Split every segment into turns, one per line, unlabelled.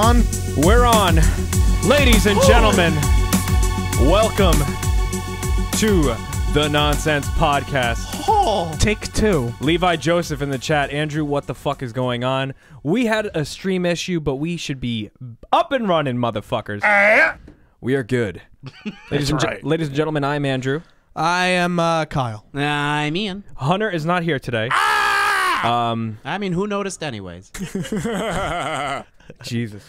on?
We're on. Ladies and gentlemen, welcome to the Nonsense Podcast.
Take two.
Levi Joseph in the chat. Andrew, what the fuck is going on? We had a stream issue, but we should be up and running, motherfuckers. We are good. Ladies and gentlemen, I'm Andrew.
I am Kyle.
I'm Ian.
Hunter is not here today.
I mean, who noticed anyways?
Jesus.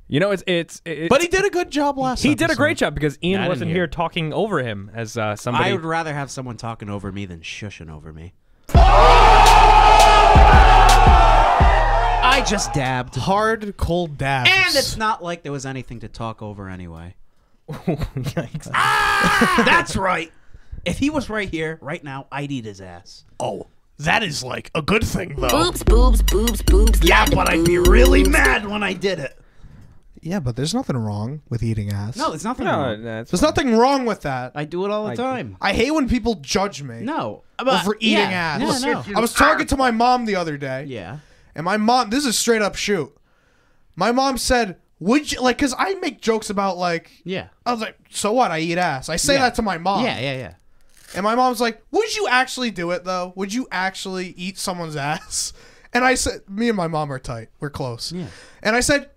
You know, it's
But he did a good job last
He did a
episode.
great job because Ian
I
wasn't
didn't
here
hear.
talking over him as somebody.
I would rather have someone talking over me than shushing over me. I just dabbed.
Hard, cold dabs.
And it's not like there was anything to talk over anyway.
Yikes.
That's right. If he was right here, right now, I'd eat his ass.
Oh, that is like a good thing, though.
Boobs, boobs, boobs, boobs.
Yeah, but I'd be really mad when I did it.
Yeah, but there's nothing wrong with eating ass.
No, there's nothing
No,
wrong.
that's
There's nothing wrong with that.
I do it all the time.
I hate when people judge me
No.
over eating
yeah,
ass.
No.
I was talking to my mom the other day,
Yeah.
and my mom, this is a straight up shoot. My mom said, would you, like, because I make jokes about, like,
Yeah.
I was like, so what? I eat ass. I say
Yeah.
that to my mom.
Yeah.
And my mom's like, would you actually do it, though? Would you actually eat someone's ass? And I said, me and my mom are tight. We're close.
Yeah.
And I said,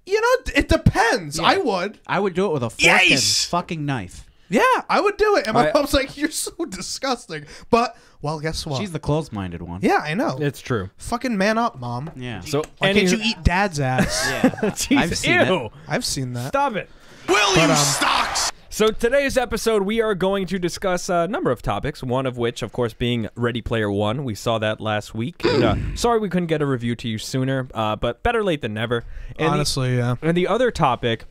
you know, it depends.
Yeah.
I would.
I would do it with a fork and fucking knife.
Yeah, I would do it. And my
I-
mom's like, you're so disgusting. But, well, guess what?
She's the closed-minded one.
Yeah, I know.
It's true.
Fucking man up, Mom.
Yeah.
So
Why can't you eat dad's ass?
Yeah.
Jesus,
I've seen
ew.
it.
I've seen that.
Stop it.
But,
So today's episode, we are going to discuss a number of topics, one of which, of course, being Ready Player One. We saw that last week. And, sorry we couldn't get a review to you sooner, but better late than never. And
honestly, yeah.
And the other topic,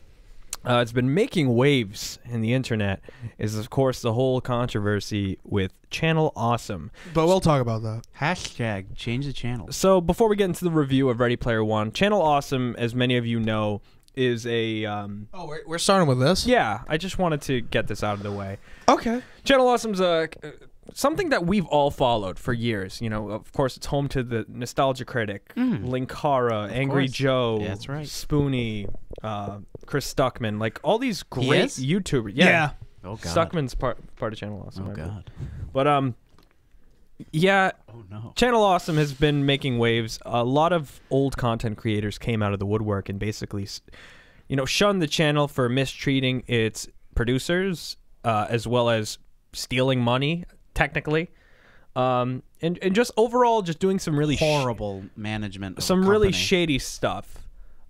it's been making waves in the internet, is, of course, the whole controversy with Channel Awesome.
But we'll talk about that.
Hashtag change the channel.
So before we get into the review of Ready Player One, Channel Awesome, as many of you know, is a...
Oh, we're starting with this?
yeah, I just wanted to get this out of the way.
Okay.
Channel Awesome's something that we've all followed for years. You know, of course, it's home to the Nostalgia Critic, Linkara, Angry
course.
Joe,
Yeah, that's right.
Spoonie, Chris Stuckman, like all these
He
great
is?
YouTubers.
Yeah.
Oh, God.
Stuckman's part of Channel Awesome.
Oh,
I believe.
God.
But yeah,
Oh, no.
Channel Awesome has been making waves. A lot of old content creators came out of the woodwork and basically, you know, shunned the channel for mistreating its producers, as well as stealing money, technically, and just overall just doing some really
Horrible management of
some
a
really
company.
shady stuff.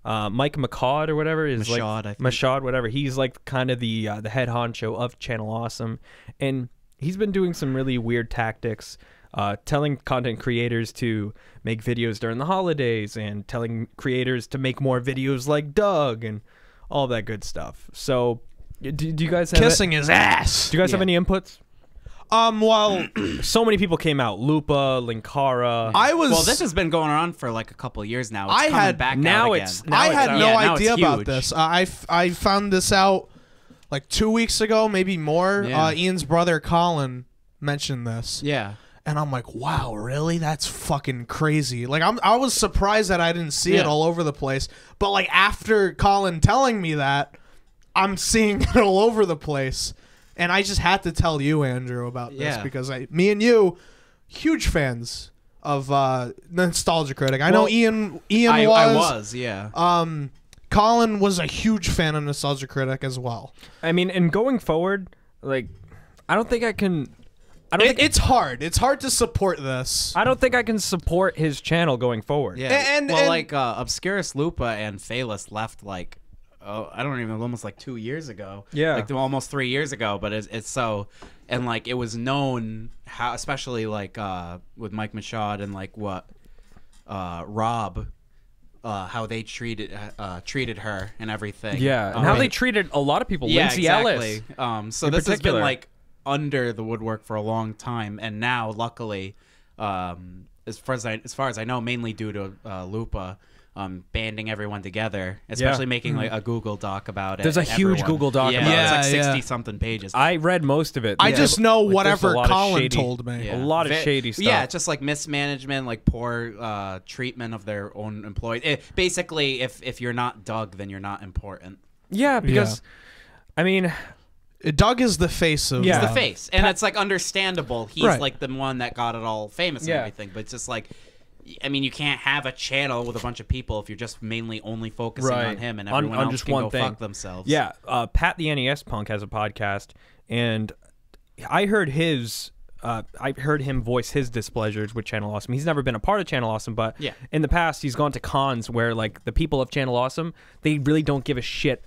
Mike McCaud or whatever is
Mashad,
like
I think.
Mashad, whatever. He's like kind of the head honcho of Channel Awesome, and he's been doing some really weird tactics, telling content creators to make videos during the holidays and telling creators to make more videos like Doug and all that good stuff. So, do you guys have
Kissing his ass.
Do you guys have
Yeah.
any inputs?
Well,
So many people came out. Lupa, Linkara.
I was...
Well, this has been going on for like a couple years now. It's
I
coming
had-
back
now
out
it's-
again.
now
I
it's
had
out.
no
Yeah, now
idea
it's
about
huge.
this. I found this out like 2 weeks ago, maybe more.
Yeah.
Ian's brother Colin mentioned this,
Yeah.
and I'm like, "Wow, really? That's fucking crazy!" Like, I was surprised that I didn't see it
Yeah.
all over the place. But like after Colin telling me that, I'm seeing it all over the place, and I just had to tell you, Andrew, about this
Yeah.
because me and you, huge fans of Nostalgia Critic. I know
Well,
Ian
I
was.
was, yeah.
Colin was a huge fan of Nostalgia Critic as well.
I mean, and going forward, like, I don't think I can. I don't think
It's hard. It's hard to support this.
I don't think I can support his channel going forward.
Yeah.
And-
well,
and-
like Obscurus Lupa and Phaelus left like, I don't even know, almost like 2 years ago.
Yeah.
Like almost 3 years ago. But it's so, and like it was known how, especially like with Mike Machad and like what Rob, how they treated her and everything.
Yeah, and how they treated a lot of people.
Yeah,
Lindsay
exactly.
Ellis.
So
in
this has
particular.
been like under the woodwork for a long time, and now luckily, as far as I know, mainly due to Lupa, banding everyone together, especially making like a Google Doc about it.
There's a huge
Everyone.
Google Doc
yeah,
about
it's
it.
like
Yeah,
60 something pages.
I read most of it.
I just know
Like, there's
whatever
a lot of
Colin
shady-
told me.
Yeah.
A lot of shady stuff.
Yeah, just like mismanagement, like poor treatment of their own employees. Basically, if you're not Doug, then you're not important.
Yeah, because I mean,
Doug is the face of
Yeah.
He's the face, and it's like understandable. He's
Right.
like the one that got it all famous and
Yeah.
everything. But it's just like, I mean, you can't have a channel with a bunch of people if you're just mainly only focusing on him, and everyone
on
else
just
can
one
go
thing.
fuck themselves.
Yeah, Pat the NES Punk has a podcast, and I heard him voice his displeasures with Channel Awesome. He's never been a part of Channel Awesome, but
Yeah.
in the past he's gone to cons where like the people of Channel Awesome, they really don't give a shit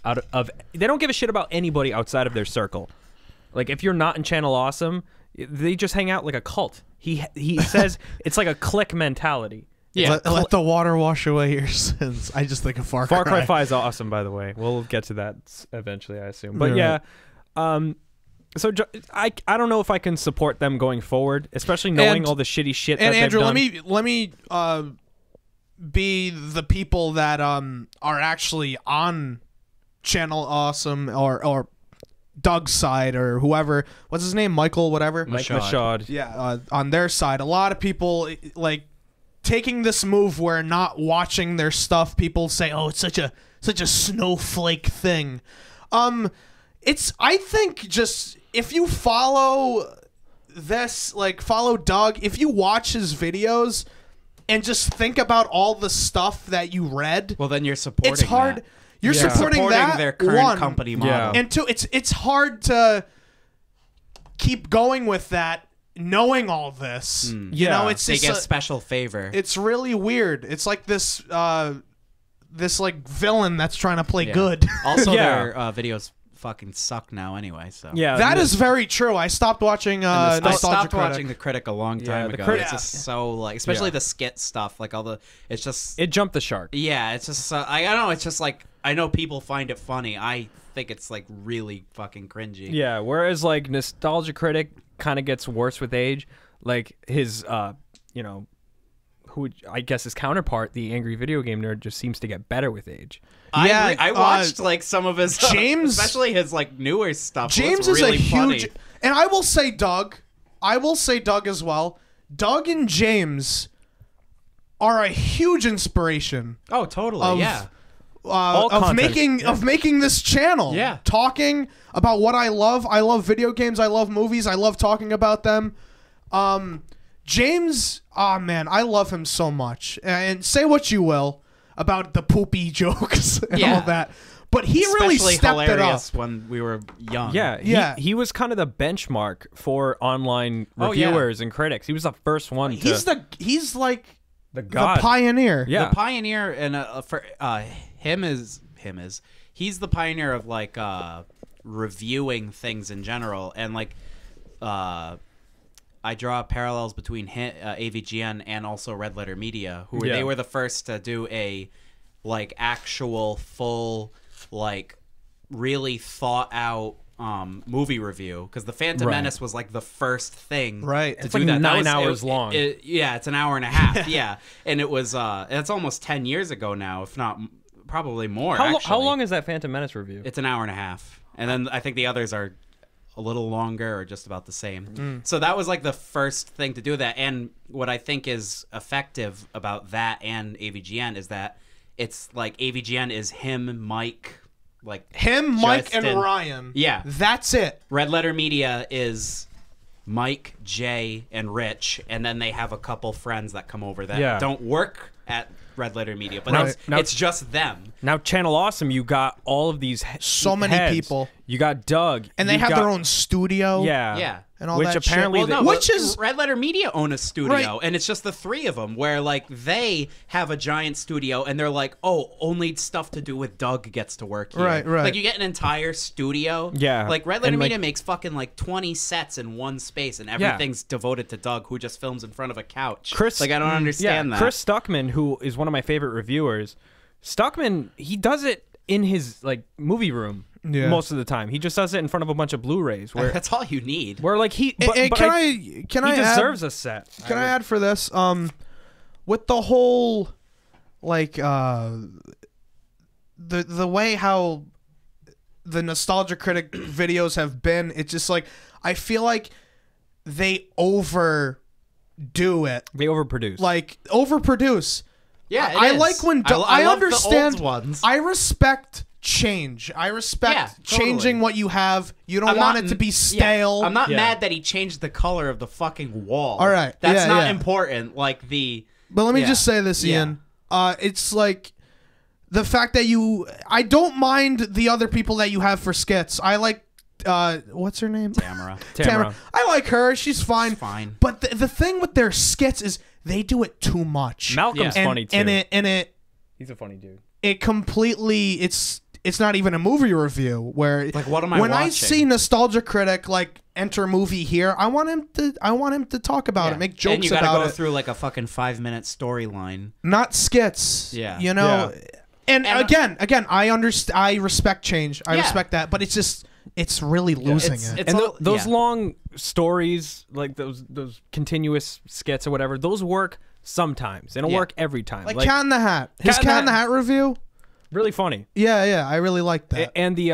they don't give a shit about anybody outside of their circle. Like if you're not in Channel Awesome, they just hang out like a cult. He says it's like a clique mentality.
Yeah.
Let the water wash away your sins. I just think of Far Cry.
Far Cry 5 is awesome, by the way. We'll get to that eventually, I assume. But
Right.
yeah, so I don't know if I can support them going forward, especially knowing
And-
all the shitty shit that
And Andrew,
they've done.
let me be the people that are actually on Channel Awesome or Doug's side or whoever. What's his name? Michael, whatever.
Mike
Mashad.
Mashad.
Yeah, on their side, a lot of people like taking this move where not watching their stuff. People say, "Oh, it's such a snowflake thing." I think just if you follow this, like follow Doug, if you watch his videos and just think about all the stuff that you read,
Well, then you're supporting.
it's hard.
That.
You're
Yeah.
supporting that
their current
one,
company model.
Yeah.
and two, it's hard to keep going with that, knowing all this. You
Yeah.
know, it's
They
just
get special favor.
it's really weird. It's like this like villain that's trying to play
Yeah.
good.
Also,
Yeah.
their videos fucking suck now anyway. So
Yeah,
That is very true. I stopped watching
I
Nostalgia
stopped
Critic.
watching The Critic a long
Yeah,
time
The
ago.
Critic-
It's just so like, especially
Yeah.
the skit stuff, like all the. It's just
it jumped the shark.
yeah. It's just I don't know. It's just like I know people find it funny. I think it's like really fucking cringy.
Yeah, whereas like Nostalgia Critic kind of gets worse with age. Like his, who I guess his counterpart, the Angry Video Game Nerd, just seems to get better with age.
Yeah,
I watched like some of his
James-
especially his like newer stuff.
James
It's
is
really
a huge,
funny.
and I will say Doug. I will say Doug as well. Doug and James are a huge inspiration
Oh, totally.
of
Yeah.
of
content.
making this channel.
Yeah.
Talking about what I love. I love video games. I love movies. I love talking about them. James, oh man, I love him so much. And say what you will about the poopy jokes and
Yeah.
all that, but he really
Especially
stepped it up.
hilarious when we were young.
Yeah,
Yeah.
He was kind of the benchmark for online
Oh, yeah.
reviewers and critics. He was the first one to
He's like
the
the
god.
pioneer.
Yeah.
The pioneer and for him is he's the pioneer of like reviewing things in general, and like I draw parallels between AVGN and also Red Letter Media, who
Yeah.
they were the first to do a like actual full like really thought out movie review, because the Phantom
Right.
Menace was like the first thing
Right.
to
It's
do
like
that.
9
That was,
hours long.
yeah, it's an hour and a half. Yeah, and it was it's almost 10 years ago now, if not probably more.
How
actually.
long is that Phantom Menace review?
It's an hour and a half, and then I think the others are a little longer or just about the same. So that was like the first thing to do that. And what I think is effective about that and AVGN is that it's like AVGN is him, Mike, like
Him, Mike,
Justin.
and Ryan.
Yeah.
That's it.
Red Letter Media is Mike, Jay, and Rich, and then they have a couple friends that come over that
Yeah.
don't work at Red Letter Media, but
Right.
it's just them.
Now, Channel Awesome, you got all of these
So many
heads.
people.
You got Doug.
And they
you
have
got-
their own studio.
Yeah.
Yeah.
And all
Which
that shit.
apparently
Well,
they-
no,
Which
but
is-
Red Letter Media own a studio,
Right.
and it's just the three of them. Where like they have a giant studio, and they're like, "Oh, only stuff to do with Doug gets to work here."
Right, right.
Like you get an entire studio.
Yeah.
Like Red Letter
And, like-
Media makes fucking like 20 sets in one space, and everything's devoted to Doug, who just films in front of a couch.
Chris,
like I don't understand that.
Chris Stuckman, who is one of my favorite reviewers, Stuckman, he does it in his like movie room
Yeah.
most of the time. He just does it in front of a bunch of Blu-rays where
That's all you need.
like he. But,
And
but
can
he
I add-
deserves a set.
Can I add for this? With the whole like the way how the Nostalgia Critic videos have been, it's just like I feel like they overdo it.
They overproduce.
Like overproduce.
Yeah, it
I
is.
like when
I love
understand.
the old ones.
I respect change. I respect changing what you have. You don't want it to be stale.
I'm not mad that he changed the color of the fucking wall.
All right.
That's not important. Like the.
But let me just say this, Ian. It's like the fact that I don't mind the other people that you have for skits. I like, what's her name?
Tamara.
Tamara. I like her. She's fine.
She's fine.
But the thing with their skits is they do it too much.
Malcolm's funny too.
And
he's a funny dude.
It completely, it's not even a movie review where
Like, what am I
when
watching?
I see Nostalgia Critic like enter movie here, I want him to talk about it, make jokes
and you gotta
about
go
it.
through like a fucking 5-minute storyline.
Not skits.
Yeah.
You know.
Yeah.
And again, I respect change. I respect that, but it's really losing it.
And those long stories, like those continuous skits or whatever, those work sometimes. They don't work every time.
Like Cat in the Hat. His Cat in the Hat review.
Really funny.
Yeah, I really like that.
And the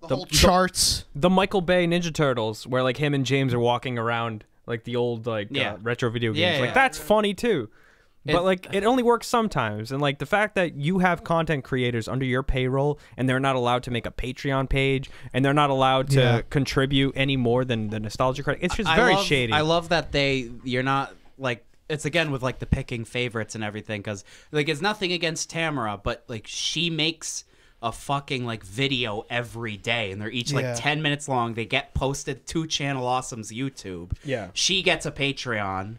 whole charts.
The Michael Bay Ninja Turtles, where like him and James are walking around like the old retro video games. Like that's funny too. But like it only works sometimes, and like the fact that you have content creators under your payroll and they're not allowed to make a Patreon page and they're not allowed to contribute any more than the Nostalgia Critic. It's just very shady.
I love that you're not like. It's again with like the picking favorites and everything, because like it's nothing against Tamara, but like she makes a fucking like video every day, and they're each like 10 minutes long. They get posted to Channel Awesome's YouTube.
Yeah,
she gets a Patreon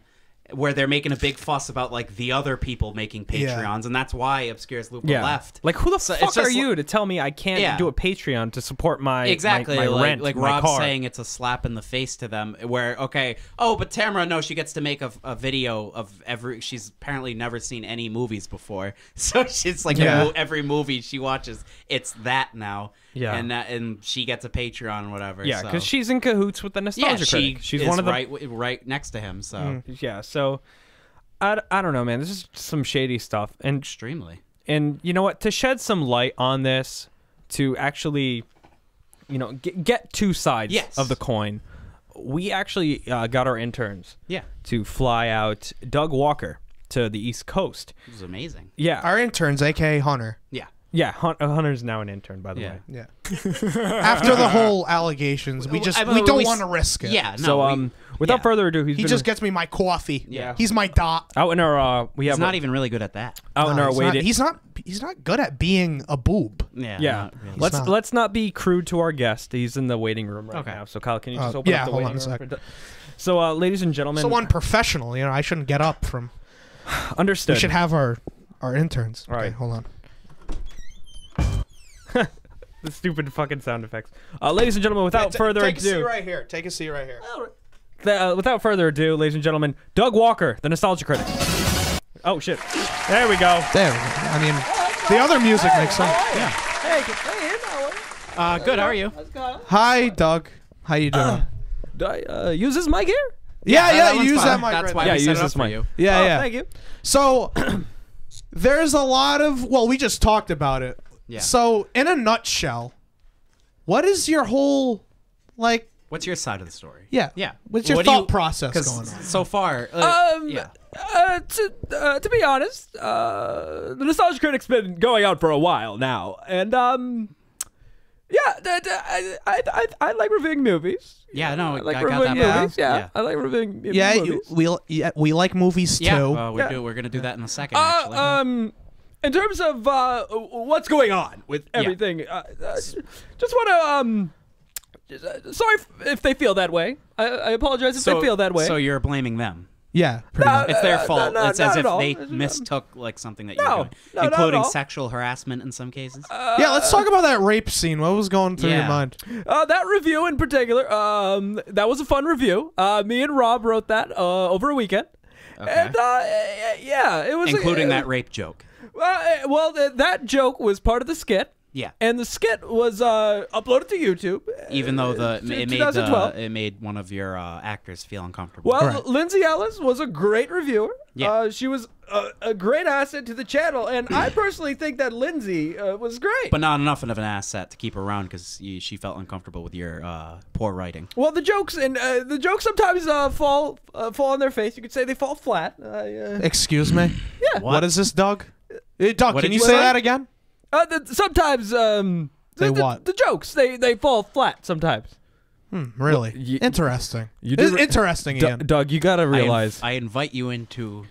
where they're making a big fuss about like the other people making Patreons, and that's why Obscurus Lupa left.
Like, who the fuck are you to tell me I can't do a Patreon to support my my rent,
like
my
Rob's
car.
saying it's a slap in the face to them. Where but Tamara, no, she gets to make a video of she's apparently never seen any movies before, so she's like every movie she watches, it's that now. Yeah, and she gets a Patreon or whatever.
Yeah, because she's in cahoots with the Nostalgia Critic. She's one of the
right next to him. So
yeah, so I don't know, man. This is some shady stuff, and
extremely.
And you know what? To shed some light on this, to actually, get two sides of the coin, we actually got our interns. To fly out Doug Walker to the East Coast.
It was amazing.
Yeah, our interns, aka Hunter.
Yeah, Hunter's now an intern, by the way.
Yeah. After the whole allegations, we don't want to risk it.
Yeah. No,
so without further ado, he
just gets me my coffee.
Yeah.
He's my dot.
Out in our
he's not even really good at that.
Out in our waiting.
He's not good at being a boob.
Yeah. Really. Let's not be crude to our guest. He's in the waiting room right now. So Kyle, can you just open up the waiting room?
Hold on a second.
So ladies and gentlemen,
so unprofessional. I shouldn't get up from.
Understood.
We should have our interns.
All right.
Okay, hold on.
The stupid fucking sound effects. Ladies and gentlemen, without further ado,
take a seat right here. Take a seat right here.
Without further ado, ladies and gentlemen, Doug Walker, the Nostalgia Critic. Oh shit! There we go.
There. I mean, the other music makes sense.
Yeah. Hey,
good. How are you?
Hi, Doug. How you doing?
Do I use this mic here?
Yeah. You use that mic.
That's
right
why we set
use
it
this
up for
mic.
you.
Yeah.
Thank you.
So there's a lot of we just talked about it.
Yeah.
So in a nutshell, what is your whole
What's your side of the story?
Yeah. What's your thought process going on?
So far,
to be honest, the Nostalgia Critic's been going out for a while now, and I like reviewing movies.
Yeah, no,
I like
I got
reviewing
that.
movies. Yeah, I like reviewing movies.
We like movies too.
Yeah, we do. We're gonna do that in a second. Actually.
In terms of what's going on with everything, just want to sorry if they feel that way. I apologize if they feel that way.
So you're blaming them.
Yeah, pretty much.
It's their fault.
No,
it's as if
not
they
at all.
mistook like something that you were doing,
not at
including
all.
sexual harassment in some cases.
Yeah, let's talk about that rape scene. What was going through your mind?
That review in particular, that was a fun review. Me and Rob wrote that over a weekend.
Okay.
And it was
including that rape joke.
Well, that joke was part of the skit.
Yeah.
And the skit was uploaded to YouTube.
Even though
in 2012.
it made one of your actors feel uncomfortable.
Well,
Right.
Lindsay Ellis was a great reviewer.
Yeah.
She was a great asset to the channel, and I personally think that Lindsay was great.
but not enough of an asset to keep her around because she felt uncomfortable with your poor writing.
Well, the jokes sometimes fall on their face. You could say they fall flat.
Excuse me.
Yeah.
What is this, Doug? Hey, Doug,
What
can
did
you
you
say
say?
that again?
Sometimes
what?
the jokes they fall flat sometimes.
Really? Interesting.
you do-
Interesting, Ian.
Doug, you gotta realize.
I invite you into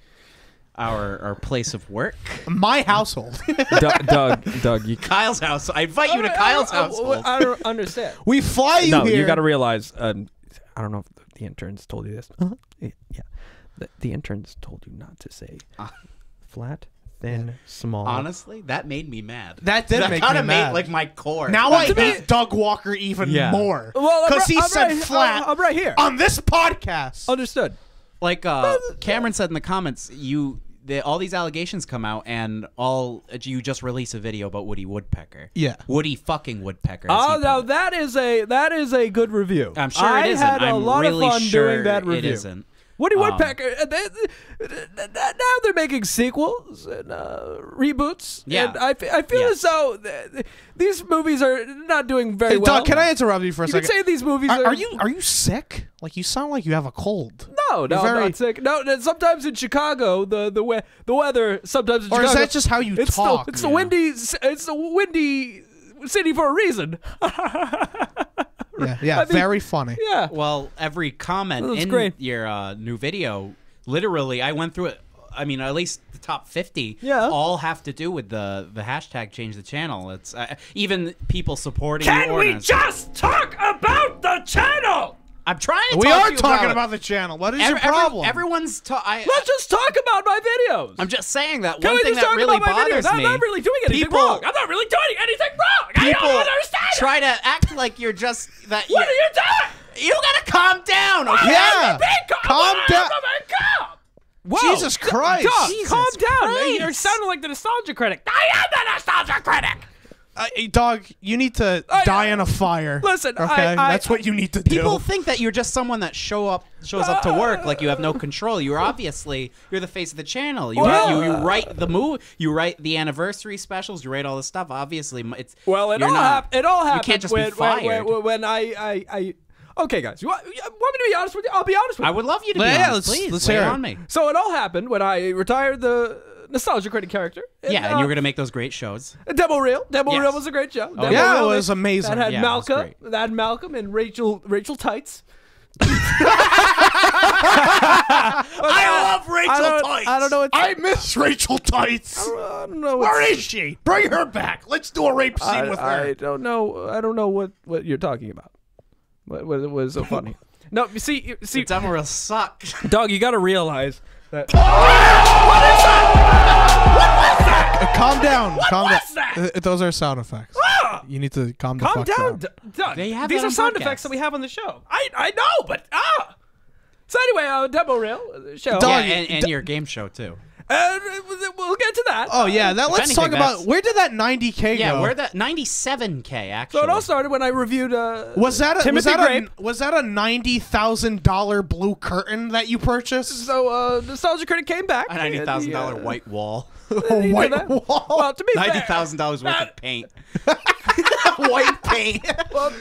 our place of work.
My household.
Doug, you.
Kyle's house. I invite you to Kyle's household.
I don't understand.
We fly you
No,
here.
you gotta realize. I don't know if the interns told you this. Yeah, the interns told you not to say flat, thin, small.
Honestly, that made me mad.
That did make
kinda
me mad.
made like my core.
Now I hate Doug Walker even
Yeah.
more.
Well,
Because he
I'm
said
right-
flat
I'm right here.
on this podcast.
Understood.
like Cameron said in the comments, all these allegations come out, and you just release a video about Woody Woodpecker.
Yeah.
Woody fucking Woodpecker. as
Oh,
he
now
put it.
that is a good review.
I'm sure
I
it isn't.
had a
I'm
lot
really
of fun
sure
doing that
it
review.
isn't.
Woody Woodpecker. Now they're making sequels and reboots.
Yeah.
And I feel
Yes.
as though these movies are not doing very
Hey,
well.
Doug, can I interrupt you for a
You could
second?
say these movies
Are you sick? Like you sound like you have a cold.
No,
You're
I'm
very-
not sick. No, sometimes in Chicago, the weather. Sometimes in
Or
Chicago,
is that just how you talk?
It's the windy city for a reason.
Yeah,
I mean,
very funny.
Yeah.
Well, every comment
That's
in
great.
your new video, literally, I went through it. I mean, at least the top 50
Yeah.
all have to do with the hashtag change the channel. It's even people supporting
Can
the
we
ordinance.
just talk about the channel?
I'm trying to
We
talk
are
to you
talking
about,
about the channel. What is your problem?
Everyone's
Let's just talk about my videos.
I'm just saying that
Can
one
we
thing
just
that
talk
really
about my videos?
bothers
I'm
me.
not really doing anything
people-
wrong. I'm not really doing anything wrong. I
People
don't understand it.
try to act like you're just that.
What are you doing?
You gotta calm down, okay?
Yeah. Calm down.
Whoa.
Jesus Christ.
Doug,
Jesus
calm down.
Christ.
You're sounding like the nostalgia critic. I am the nostalgia critic.
Hey, Dog, you need to die in a fire.
Listen,
okay?
I-
That's what you need to
People
do.
think that you're just someone that shows up to work like you have no control. You're the face of the channel. You
Well,
you write the movie, you write the anniversary specials, you write all this stuff. Obviously, it's
Well, it
you're
all
not-
happened. It all happened
You can't just
when,
be fired.
when I. Okay, guys, you want me to be honest with you? I'll be honest with
I
you.
would love you to be
Yeah,
honest.
let's
Please,
hear
lay
it.
it on me.
So it all happened when I retired the nostalgia critic character.
Yeah, and you were gonna make those great shows.
Demo Reel. Demo
Yes.
Reel was a great show. Demo
Yeah,
Reel,
it was amazing.
That had
Yeah, it was
Malcolm.
great.
That had Malcolm and Rachel Tights.
I love Rachel Tights.
I don't know.
I miss Rachel Tights.
I don't know.
Where is she? Bring her back. Let's do a rape scene with her.
I don't know. I don't know what you're talking about. What was so funny? No, you see,
The demo reel sucked.
Doug, you got to realize that.
Calm down. Calm
was
down.
that?
Those are sound effects. You need to calm the
Calm
fuck
down, Doug.
They have
These
that
are
on
sound
podcasts.
effects that we have on the show. I know, but So anyway, Demo Reel show.
Dog,
Yeah, and your game show too.
We'll get to that.
Oh yeah, let's
anything,
talk about
that's-
where did that 90K
Yeah,
go?
we're the 97K actually.
So it all started when I reviewed.
was that a,
Timothy Grape?
was that a $90,000 blue curtain that you purchased?
So Nostalgia Critic came back.
a $90,000 white wall.
A
He
white
did that.
wall.
Well, to be fair,
$90,000 worth of paint.
White paint.
well,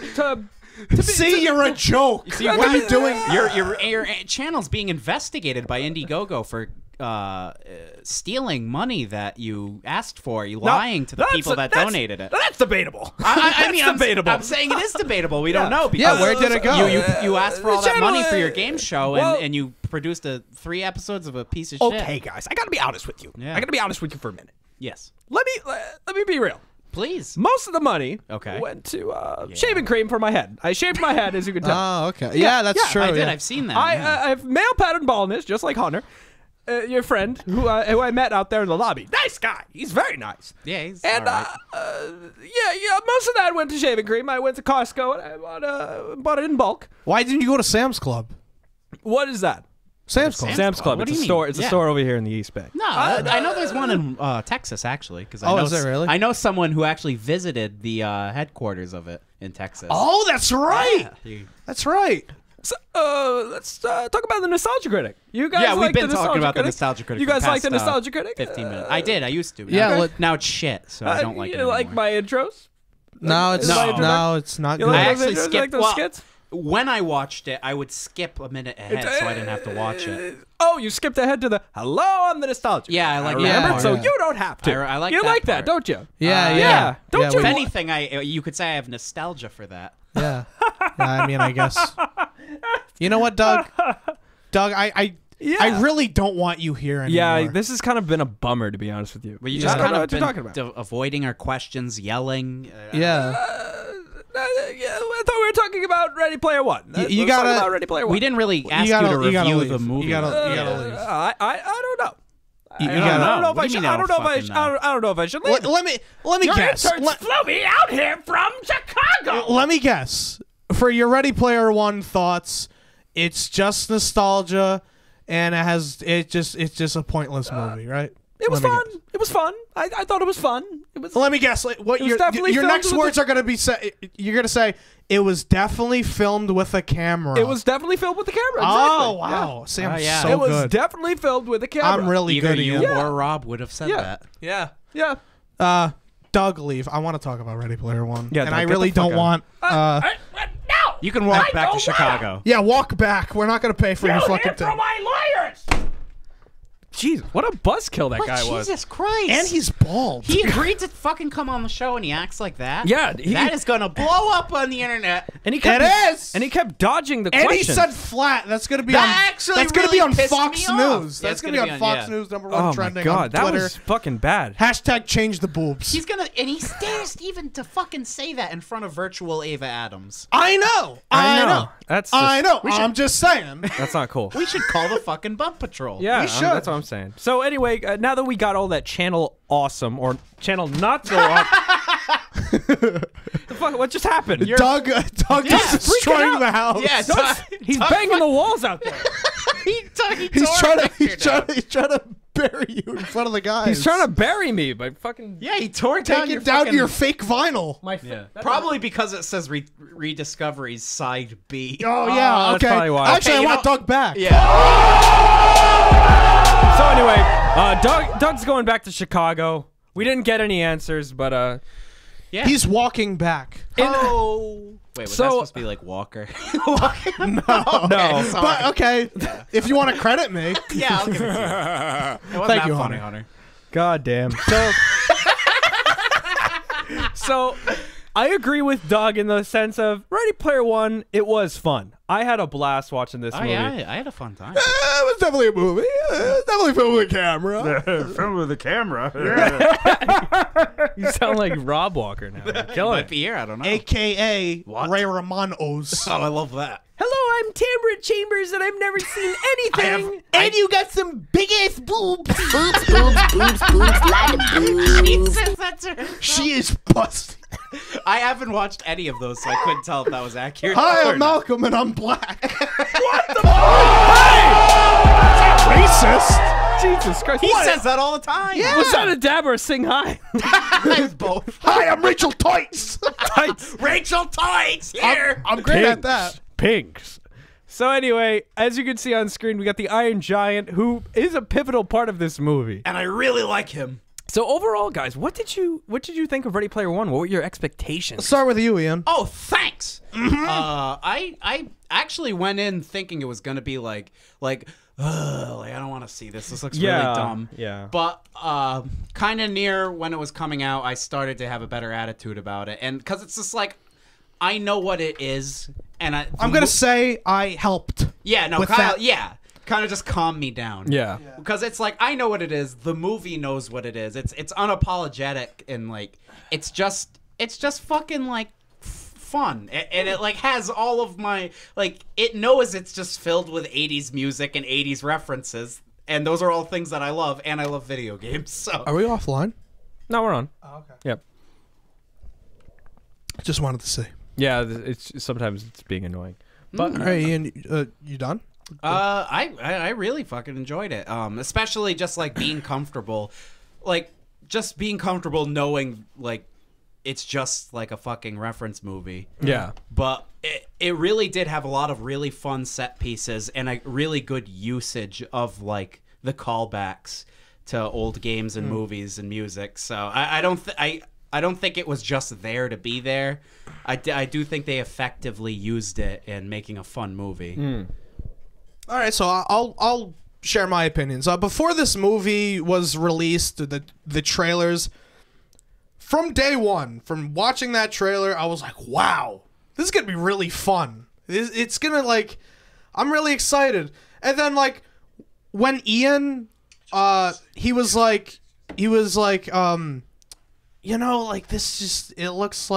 See, you're a joke.
See,
what are you doing?
Your channel's being investigated by Indiegogo for stealing money that you asked for. You lying to the people that donated it.
That's debatable.
I mean,
That's debatable.
I'm saying it is debatable. We don't know.
Yeah,
Because
where did it go?
You asked for all
The
that
channel,
money for your game show,
well-
and you produced 3 episodes of a piece of shit.
Okay, guys, I gotta be honest with you.
Yeah.
I gotta be honest with you for a minute.
Yes.
Let me be real.
Please.
Most of the money
Okay.
went to shaving cream for my head. I shaved my head, as you can tell.
Oh, okay. Yeah, that's
yeah,
true.
I did.
yeah.
I've seen that.
I
yeah.
have male pattern baldness, just like Hunter, your friend, who I met out there in the lobby. Nice guy. He's very nice.
Yeah, he's
And
all right.
yeah, most of that went to shaving cream. I went to Costco and I bought it in bulk.
Why didn't you go to Sam's Club?
What is that?
Sam's Club.
Sam's Club.
What
It's
do
a
you
store.
mean?
It's a
Yeah.
store over here in the East Bay.
No, I know there's one in Texas actually. Because I know
is it really?
I know someone who actually visited the headquarters of it in Texas.
Oh, that's right.
Yeah.
That's right.
So, let's talk about the Nostalgia Critic. You guys
Yeah, we've
like
been
the
talking about the
Critic?
Nostalgia Critic.
You
for
guys
the
like the
past,
Nostalgia Critic?
15 minutes. I did. I used to.
Yeah,
Now,
let-
now it's shit, so I don't like it
You like
anymore.
my intros?
No, it's
No.
no, it's not
You
good.
like
I
those
actually
intros? You
skipped-
like those
well,
skits?
When I watched it, I would skip a minute ahead so I didn't have to watch it.
Oh, you skipped ahead to the hello, I'm the Nostalgia.
Yeah, I like that
Remember?
part.
So
Yeah.
you don't have to.
I like
you
that
like that,
part.
don't you?
Yeah,
yeah. Don't you
If
we-
anything, you could say I have nostalgia for that.
Yeah. I mean, I guess. You know what, Doug? Doug, I really don't want you here anymore.
Yeah, this has kind of been a bummer, to be honest with you.
But you
I
just
don't
kind
know
of
what you're talking
been
about.
avoiding our questions, yelling.
Yeah.
Yeah, I thought we were talking about Ready Player One.
You
Let's talk
gotta-
about Ready Player One.
We didn't really ask you,
gotta-
to
you gotta
review
leave.
the movie.
You gotta leave.
I don't know.
You
I
gotta-
don't know if
What
I
do you
should.
mean
I don't know if I
fucking
should.
know?
I don't know if I should leave.
Let me
Your
guess.
interns flew me out here from Chicago.
Let me guess. For your Ready Player One thoughts, it's just nostalgia, and it's just a pointless movie, right?
It was
Let me
fun.
guess.
It was fun. I thought it was fun. It was.
Let me guess. What
It was
your
definitely filmed
next
with
words are gonna be? You're gonna say it was definitely filmed with a camera.
It was definitely filmed with the camera.
Oh
Exactly.
wow, Sam,
Oh, yeah.
so
It was
good.
definitely filmed with a camera.
I'm really
Either
good at
you
you.
or Rob would have said
Yeah.
that.
Yeah.
Yeah.
Doug, leave. I want to talk about Ready Player One.
Yeah,
and
Doug,
I
get
really
the fuck
don't
out.
want.
No.
You can walk
I
back to
don't
Chicago.
Yeah, walk back. We're not gonna pay for your fucking thing.
my lawyers. Jeez, what a buzzkill that guy was.
Jesus Christ!
And he's bald.
He agreed to fucking come on the show, and he acts like that.
Yeah,
that is gonna blow up on the internet.
And he kept,
It is.
And he kept dodging the
And
question.
he said flat. That's gonna be
That
on.
actually
That's gonna
really
be on
pissed
Fox
me off.
News.
Yeah,
That's
it's
gonna be
gonna
on
be on-
Fox
yeah.
News #1
"Oh my
trending
god,
on
that
Twitter.
was fucking bad."
Hashtag change the boobs.
He's gonna, and he dares even to fucking say that in front of virtual Ava Adams.
I know.
I know. That's just-
I know.
we should-
I'm just saying.
That's not cool.
We should call the fucking bump patrol.
Yeah,
We should.
that's what I'm saying. So anyway, now that we got all that channel awesome or channel not so awesome, the fuck, what just happened?
Doug is
freaking
destroying
out.
the house.
Yeah,
He's banging the walls out there.
He's
He's trying to bury you in front of the guys.
He's trying to bury me by fucking.
Yeah, he tore down
take
your
it down to
fucking-
your fake vinyl.
Yeah. Probably because it says Rediscovery's Side B.
Oh yeah,
that's
okay.
probably why.
Actually,
Okay,
I
you
want
know-
Doug back.
So anyway, Doug's going back to Chicago. We didn't get any answers, but
Yeah.
He's walking back.
Oh. Wait, was
So-
that supposed to be like Walker?
no.
But okay, if you want to credit me,
Yeah, I'll give it to you. It wasn't
Thank
that
you,
funny,
Hunter.
Hunter.
God damn. So I agree with Doug in the sense of Ready Player One, it was fun. I had a blast watching this
Oh,
movie.
yeah, I had a fun time.
it was definitely a movie. It was definitely filmed with a camera.
Film with the camera. You sound like Rob Walker now. You're killing
Might
it.
be here, I don't know.
AKA
What?
Ray Romanos.
Oh, I love that.
Hello, I'm Tamara Chambers, and I've never seen anything.
And you got some big ass boobs.
Boobs, boobs, boobs, boobs, lot of boobs.
That's her.
She is busted.
I haven't watched any of those, so I couldn't tell if that was accurate.
Hi,
or
I'm
not.
Malcolm, and I'm black.
What the fuck?
Racist.
Jesus Christ.
He
What?
says that all the time.
Yeah.
Was that a dab or a sing high?
Both.
Hi, I'm Rachel Tights.
Rachel Tights here.
I'm great at that.
Pinks. So anyway, as you can see on screen, we got the Iron Giant, who is a pivotal part of this movie.
And I really like him.
So overall, guys, what did you think of Ready Player One? What were your expectations?
Start with you, Ian.
Oh, thanks. I actually went in thinking it was gonna be like I don't want to see this. This looks really dumb.
Yeah.
But kind of near when it was coming out, I started to have a better attitude about it, and because it's just like I know what it is, and
I'm gonna say I helped.
yeah, no,
with
Kyle,
that.
yeah, kind of just calm me down.
Yeah.
Because it's like I know what it is. The movie knows what it is. It's unapologetic and like it's just fucking like fun, and it like has all of my like it knows it's just filled with 80s music and 80s references, and those are all things that I love, and I love video games. So
Are we offline?
No, we're on.
Oh, okay.
Yep.
Just wanted to see.
Yeah, it's sometimes it's being annoying. But
Hey, Ian, you done?
I really fucking enjoyed it. Especially just like being comfortable, like just being comfortable knowing like it's just like a fucking reference movie.
Yeah.
But it really did have a lot of really fun set pieces and a really good usage of like the callbacks to old games and movies and music. So I don't think it was just there to be there. I do think they effectively used it in making a fun movie.
All right, so I'll share my opinions. Before this movie was released, the trailers, from day one, from watching that trailer, I was like, wow, this is gonna be really fun. It's gonna like, I'm really excited. And then like when Ian, he was like, you know, like this just it looks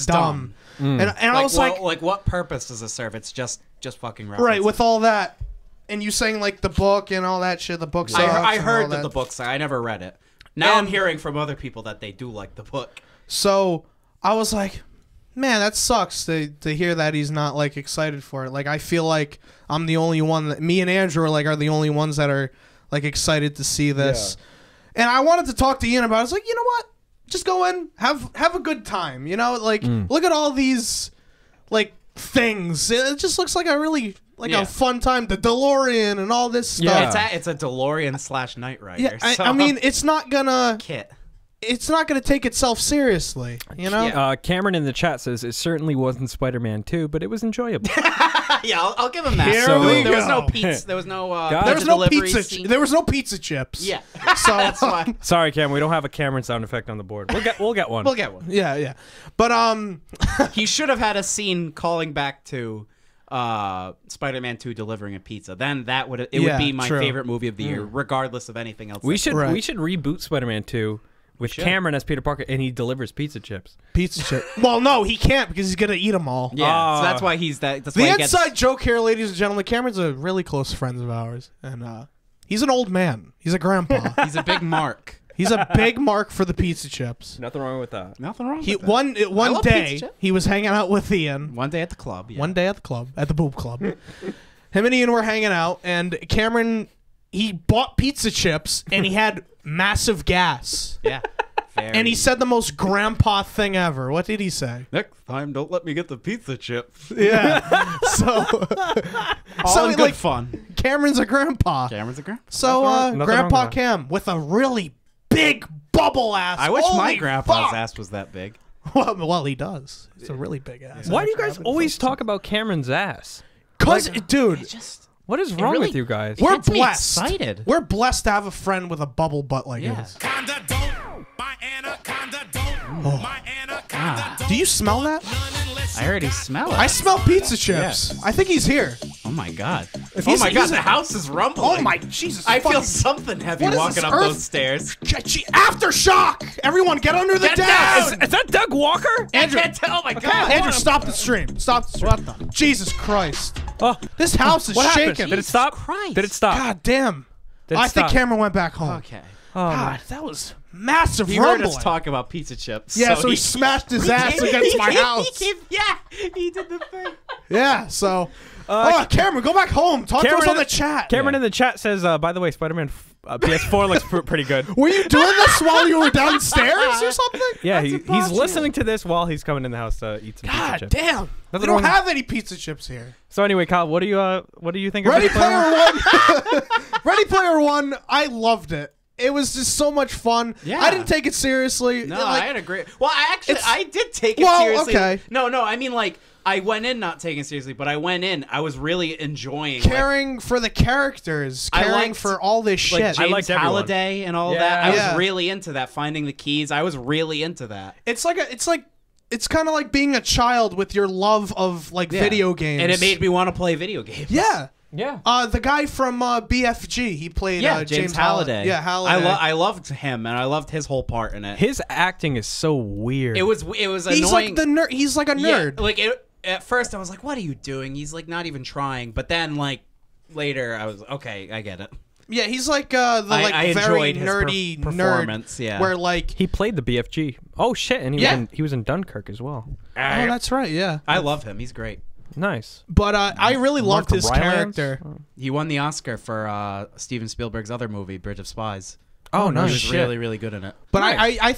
dumb. And I was like,
what purpose does it serve? It's just fucking references.
Right, with all that, and you saying like the book and all that shit. The book sucks.
I heard that the book sucks. I never read it. Now I'm hearing from other people that they do like the book.
So I was like, man, that sucks to hear that he's not like excited for it. Like I feel like I'm the only one that me and Andrew are the only ones that are like excited to see this. Yeah. And I wanted to talk to Ian about it. I was like, you know what? Just go in, have a good time. You know, like look at all these like things. It just looks like a really a fun time. The DeLorean and all this stuff.
Yeah, it's a DeLorean / Knight Rider.
Yeah, I mean, it's not gonna take itself seriously, you know?
Yeah. Cameron in the chat says it certainly wasn't Spider-Man 2, but it was enjoyable.
Yeah, I'll give him that. There was no pizza. There was no
pizza. There was no pizza chips.
Yeah,
so
that's why.
Sorry, Cam, we don't have a Cameron sound effect on the board. We'll get one.
We'll get one.
Yeah. But
he should have had a scene calling back to Spider-Man 2 delivering a pizza. Then that would be my favorite movie of the year, regardless of anything else.
We should reboot Spider-Man 2. With Cameron as Peter Parker, and he delivers pizza chips.
Well, no, he can't because he's gonna eat them all.
Yeah, so that's why he's that. That's
the
why
inside joke here, ladies and gentlemen. Cameron's a really close friend of ours, and he's an old man. He's a grandpa.
He's a big mark.
He's a big mark for the pizza chips.
Nothing wrong with that.
Nothing wrong with that.
One day he was hanging out with Ian.
One day at the club. Yeah.
One day at the club, at the boob club. Him and Ian were hanging out, and Cameron, he bought pizza chips, and he had massive gas.
Yeah.
And he said the most grandpa thing ever. What did he say?
Next time, don't let me get the pizza chips.
Yeah.
All in good fun.
Cameron's a grandpa. So Grandpa Cam with a really big bubble ass.
I wish my grandpa's ass was that big.
Well, he does. It's a really big ass.
Why do you guys always talk about Cameron's ass?
Because, dude.
What is wrong with you guys?
We're blessed.
Excited.
We're blessed to have a friend with a bubble butt like his. Do you smell that?
I already smell it.
I smell pizza chips. Yeah. I think he's here.
Oh my god. Oh my god, the house is rumbling.
Oh my Jesus.
I feel something heavy walking up those stairs.
Aftershock! Everyone get under the desk!
Is that Doug Walker?
Andrew,
I can't tell. Oh my god.
Andrew, stop the stream. Stop the stream. What the? Jesus Christ. Oh, this house is shaking.
Happened? Did it stop?
Christ.
Did it stop?
God damn. I think Cameron went back home.
Okay.
God, that was massive
he
rumbling.
Heard us talk about pizza chips.
Yeah, so he smashed his ass against my house.
He did the thing.
Yeah, so... Cameron, go back home. Talk to us on the chat.
Cameron in the chat says, by the way, Spider-Man PS4 looks pretty good.
Were you doing this while you were downstairs or something?
Yeah, he's listening to this while he's coming in the house to eat some pizza chips.
God damn. We don't have any pizza chips here.
So anyway, Kyle, what do you think of
Ready Player One? Ready Player One, I loved it. It was just so much fun. Yeah. I didn't take it seriously.
No, I had a great... Well, I did take it seriously.
Okay.
No, I mean, like, I went in not taking it seriously, but I went in, I was really enjoying...
Caring for the characters. Caring for all this shit.
Like James Halliday and all that. I was really into that. Finding the keys. I was really into that.
It's kind of like being a child with your love of, like, video games.
And it made me want to play video games.
Yeah.
Yeah.
The guy from BFG, he played
James Halliday.
Yeah, Halliday.
I loved him, and I loved his whole part in it.
His acting is so weird.
It was annoying.
He's like the nerd. He's like a nerd.
Yeah, like at first, I was like, "What are you doing?" He's like not even trying. But then, like later, I was okay. I get it.
Yeah, he's like I very nerdy
performance.
Nerd.
Yeah,
where like
he played the BFG. Oh shit, and he was in Dunkirk as well.
Oh, that's right. Yeah,
I love him. He's great.
Nice.
But I really loved
Mark
his
Rylance?
character.
He won the Oscar for Steven Spielberg's other movie, Bridge of Spies.
Oh,
He
nice.
was
Shit.
really, really good in it.
But
Nice.
I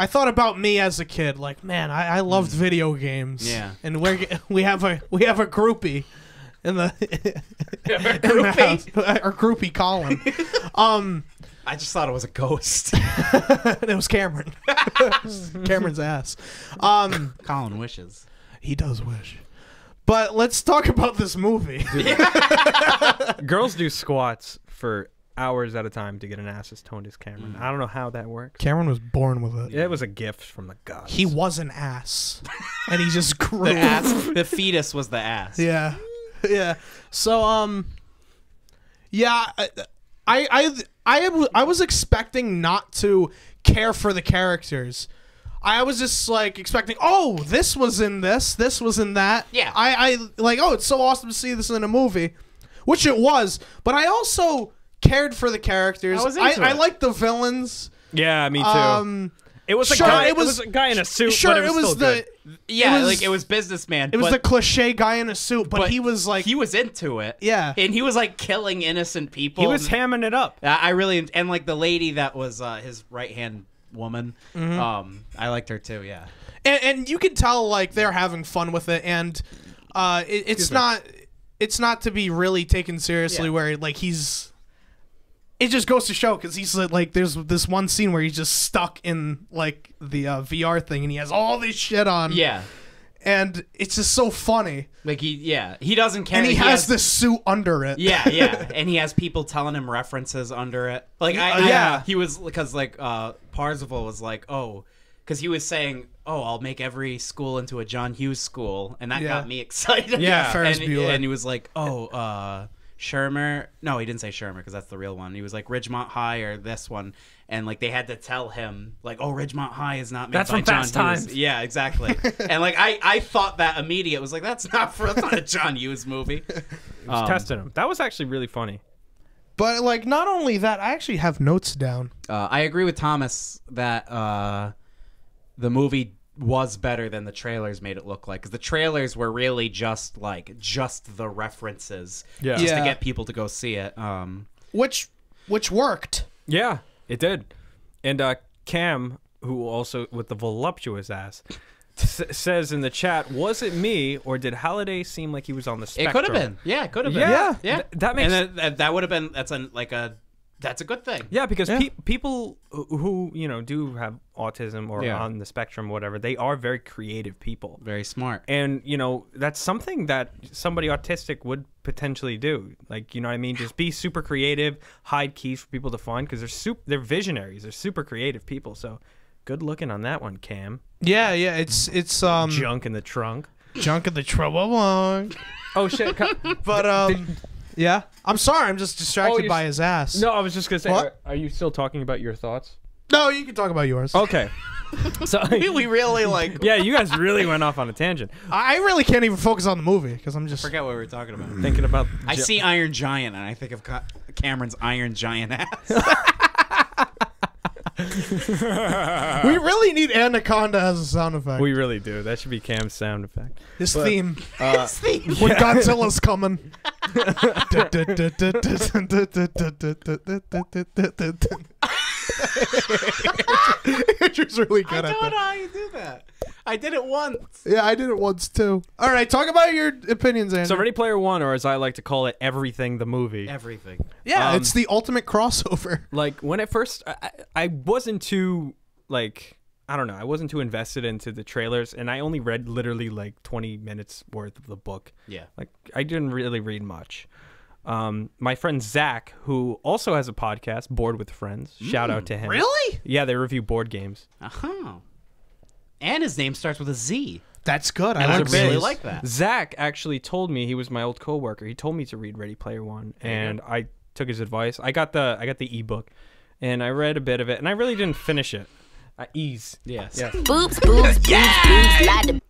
thought about me as a kid, like, man, I loved video games.
Yeah.
And we have a groupie in the, in the house. Our groupie Colin.
I just thought it was a ghost.
It was Cameron. Cameron's ass.
Colin wishes.
He does wish. But let's talk about this movie.
Girls do squats for hours at a time to get an ass as toned as Cameron. I don't know how that works.
Cameron was born with it.
It was a gift from the gods.
He was an ass, and he just grew.
The fetus was the ass.
Yeah, yeah. So yeah, I was expecting not to care for the characters. I was just like expecting, oh, this was in this was in that.
Yeah.
I like, oh, it's so awesome to see this in a movie, which it was. But I also cared for the characters.
I was into
I
it.
liked the villains.
Yeah, me too. It was
sure,
a guy.
it
It was,
was-
a guy in a suit.
Sure,
but
it was
still
the
good.
Yeah,
was-
it was businessman.
it was
but,
the cliche guy in a suit, but he was like,
he was into it.
Yeah.
And he was like killing innocent people.
He was hamming it up.
I really, and like the lady that was his right hand woman. I liked her too. Yeah.
and you can tell like they're having fun with it, and it's not to be really taken seriously.
Yeah.
Where like it just goes to show, because he's like there's this one scene where he's just stuck in like the VR thing, and he has all this shit on.
Yeah.
And it's just so funny.
Like he doesn't care.
And he has this suit under it.
Yeah, and he has people telling him references under it. Like
yeah.
he was, because like Parzival was like, oh, because he was saying, oh, I'll make every school into a John Hughes school, and that
Yeah.
got me excited.
Yeah,
Ferris
and,
Bueller.
and he was like, oh, Shermer. No, he didn't say Shermer because that's the real one. He was like Ridgemont High or this one, and like they had to tell him like, oh, Ridgemont High is not made
That's
by
from
John
Fast
Hughes.
Times.
Yeah, exactly. And like I thought that immediate. It was like that's not a John Hughes movie.
He was testing him. That was actually really funny.
But like not only that, I actually have notes down.
I agree with Thomas that the movie was better than the trailers made it look like, because the trailers were really just the references,
Yeah.
just
Yeah.
to get people to go see it.
Which worked.
Yeah, it did. And Cam, who also with the voluptuous ass, says in the chat, "Was it me, or did Halliday seem like he was on the
It
spectrum?"
could have been, yeah, it could have been,
Yeah.
yeah.
That makes
and that would have been that's a good thing.
Yeah, because
Yeah.
people who do have autism or
Yeah.
on the spectrum, or whatever, they are very creative people,
Very smart.
and that's something that somebody autistic would potentially do. Like, you know what I mean? Just be super creative, hide keys for people to find, because they're visionaries, they're super creative people. So, good looking on that one, Cam.
Yeah, it's
Junk in the trunk.
junk in the trouble lung.
Oh shit!
But yeah. I'm sorry, I'm just distracted
you're
by his ass.
No, I was just gonna say,
What?
are you still talking about your thoughts?
No, you can talk about yours.
Okay. So
We really like
yeah, you guys really went off on a tangent.
I really can't even focus on the movie because I'm just
forget what we were talking about.
Thinking about
I see Iron Giant and I think of Cameron's Iron Giant ass.
We really need Anaconda as a sound effect.
We really do. That should be Cam's sound effect.
His theme.
His theme.
When Godzilla's coming. Andrew's really good
I
at
don't know
that.
how you do that. I did it once.
Yeah, I did it once too. All right, talk about your opinions, Andrew.
So Ready Player One, or as I like to call it, Everything the Movie.
Everything.
Yeah, it's the ultimate crossover.
Like, when at first, I wasn't too, like, I don't know, I wasn't too invested into the trailers, and I only read literally like 20 minutes worth of the book.
Yeah.
Like, I didn't really read much. My friend Zach, who also has a podcast, Bored with Friends, shout out to him.
Really?
Yeah, they review board games.
Uh-huh. And his name starts with a Z.
That's good.
And
I
I
like
really
Z's.
like that.
Zach actually told me, he was my old coworker. He told me to read Ready Player One, and I took his advice. I got the ebook, and I read a bit of it, and I really didn't finish it. Ease.
Yes.
Yeah.
Boobs, boobs, boobs, boobs, slide the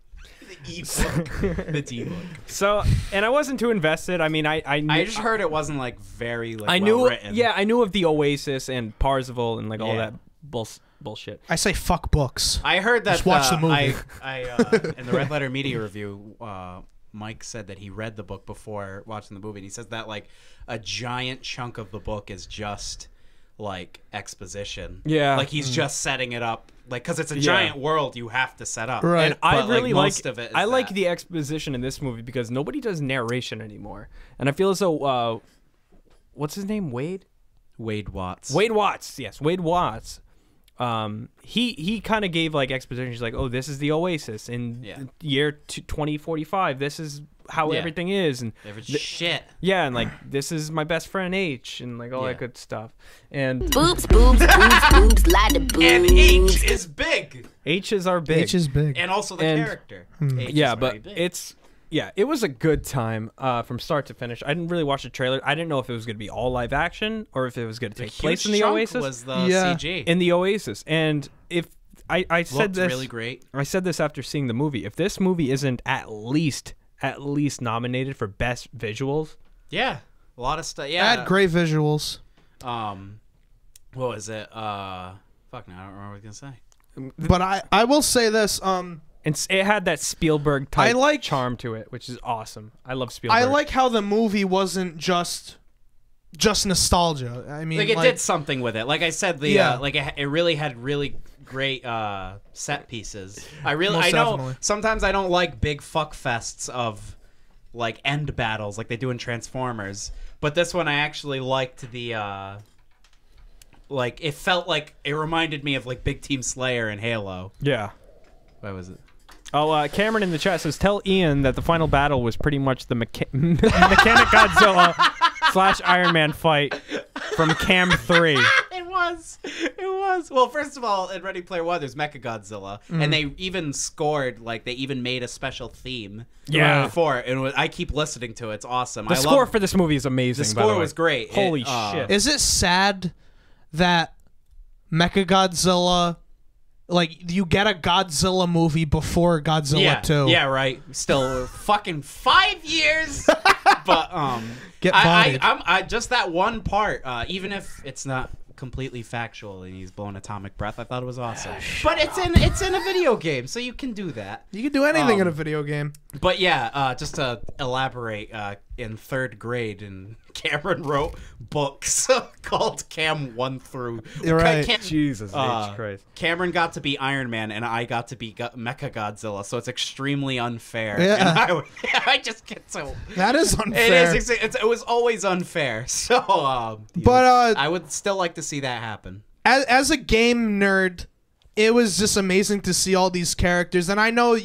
The D-book.
So, and I wasn't too invested. I mean, I knew,
I just heard it wasn't like very like
I knew,
well written.
yeah, I knew of the Oasis and Parzival and like all
Yeah.
that bullshit.
I say fuck books.
I heard that.
Just watch the movie.
In the Red Letter Media review, Mike said that he read the book before watching the movie, and he says that like a giant chunk of the book is just like exposition.
Yeah.
like he's just setting it up, like because it's a giant world you have to set up.
Right.
And I
But,
really
most of it. Is
I like
that.
the exposition in this movie because nobody does narration anymore, and I feel as though what's his name, Wade
Watts.
Wade Watts, yes, Wade Watts. He kind of gave like exposition. He's like, oh, this is the Oasis in year 2045. This is how everything is, and
shit.
yeah, and like this is my best friend H, and like all that good stuff. And
Boobs, boobs, boobs, boobs, lot of boobs.
And H is big,
H is our big.
H is big.
and also the
And-
character. H
Yeah,
is
but
very big.
it was a good time from start to finish. I didn't really watch the trailer. I didn't know if it was going to be all live action or if it was going to take place in the
chunk
Oasis.
was the
Yeah.
CG.
In the Oasis, and if I said
Looked
this
really great.
I said this after seeing the movie. If this movie isn't at least nominated for best visuals,
Yeah, a lot of stuff.
I
Yeah,
had great visuals.
what was it? Fuck, now I don't remember what I was gonna say.
But I will say this.
and it had that Spielberg
I
type
like-
charm to it, which is awesome. I love Spielberg.
I like how the movie wasn't just nostalgia. I mean,
Like it did something with it. Like I said, the
Yeah.
like it really had really great set pieces. I know
definitely.
sometimes I don't like big fuck fests of like end battles like they do in Transformers, but this one I actually liked the like it felt like it reminded me of like Big Team Slayer and Halo.
Yeah.
What was it?
Oh, Cameron in the chat says, tell Ian that the final battle was pretty much the Mechanic Godzilla / Iron Man fight from Cam 3.
It was. Well, first of all, in Ready Player One, there's Mechagodzilla, and they even scored, like, they even made a special theme for it. And I keep listening to it. It's awesome.
The score for this movie is amazing.
The
by the
score
way.
was great.
Holy shit.
Is it sad that Mechagodzilla, like, you get a Godzilla movie before Godzilla 2?
Yeah, right. Still fucking 5 years. But
Get bodied.
I just that one part, even if it's not completely factual and he's blowing atomic breath, I thought it was awesome. But it's in a video game, so you can do that.
You can do anything in a video game.
But yeah, just to elaborate, in 3rd grade, and Cameron wrote books called Cam 1 through.
You're right.
Jesus H. Christ.
Cameron got to be Iron Man, and I got to be Mechagodzilla, so it's extremely unfair.
Yeah.
And I just get so.
That is unfair.
It was always unfair. So,
But
I would still like to see that happen.
as a game nerd, it was just amazing to see all these characters. And I know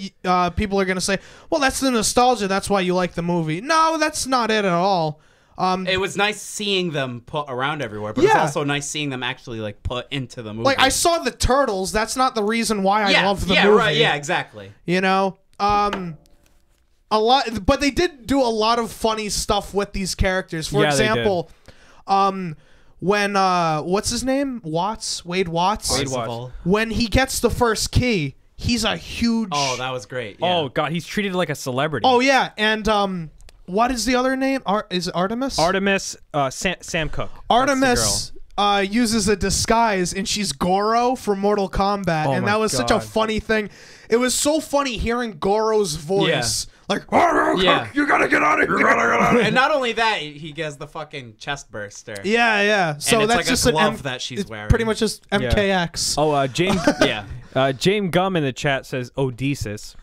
people are going to say, well, that's the nostalgia. That's why you like the movie. No, that's not it at all.
It was nice seeing them put around everywhere, but it's also nice seeing them actually like put into the movie.
Like, I saw the turtles. That's not the reason why I love the movie.
Yeah, right. Yeah, exactly.
You know? A lot, but they did do a lot of funny stuff with these characters. For example, when what's his name? Wade Watts.
Wade Watts.
When he gets the first key, he's a huge.
Oh, that was great. Yeah.
Oh, God. He's treated like a celebrity.
Oh yeah, and what is the other name? Is it Artemis?
Artemis, Sam Cooke.
Artemis uses a disguise, and she's Goro from Mortal Kombat, and
my
that was such a
God.
funny thing. It was so funny hearing Goro's voice. Like,
Yeah.
you gotta get out of here. You gotta get out of here.
And not only that, he gets the fucking chest burster.
Yeah, yeah. So
it's
that's
like a
just
glove
an
that she's
it's
wearing.
Pretty much just MKX.
Oh, James
Yeah.
James Gum in the chat says Odysseus.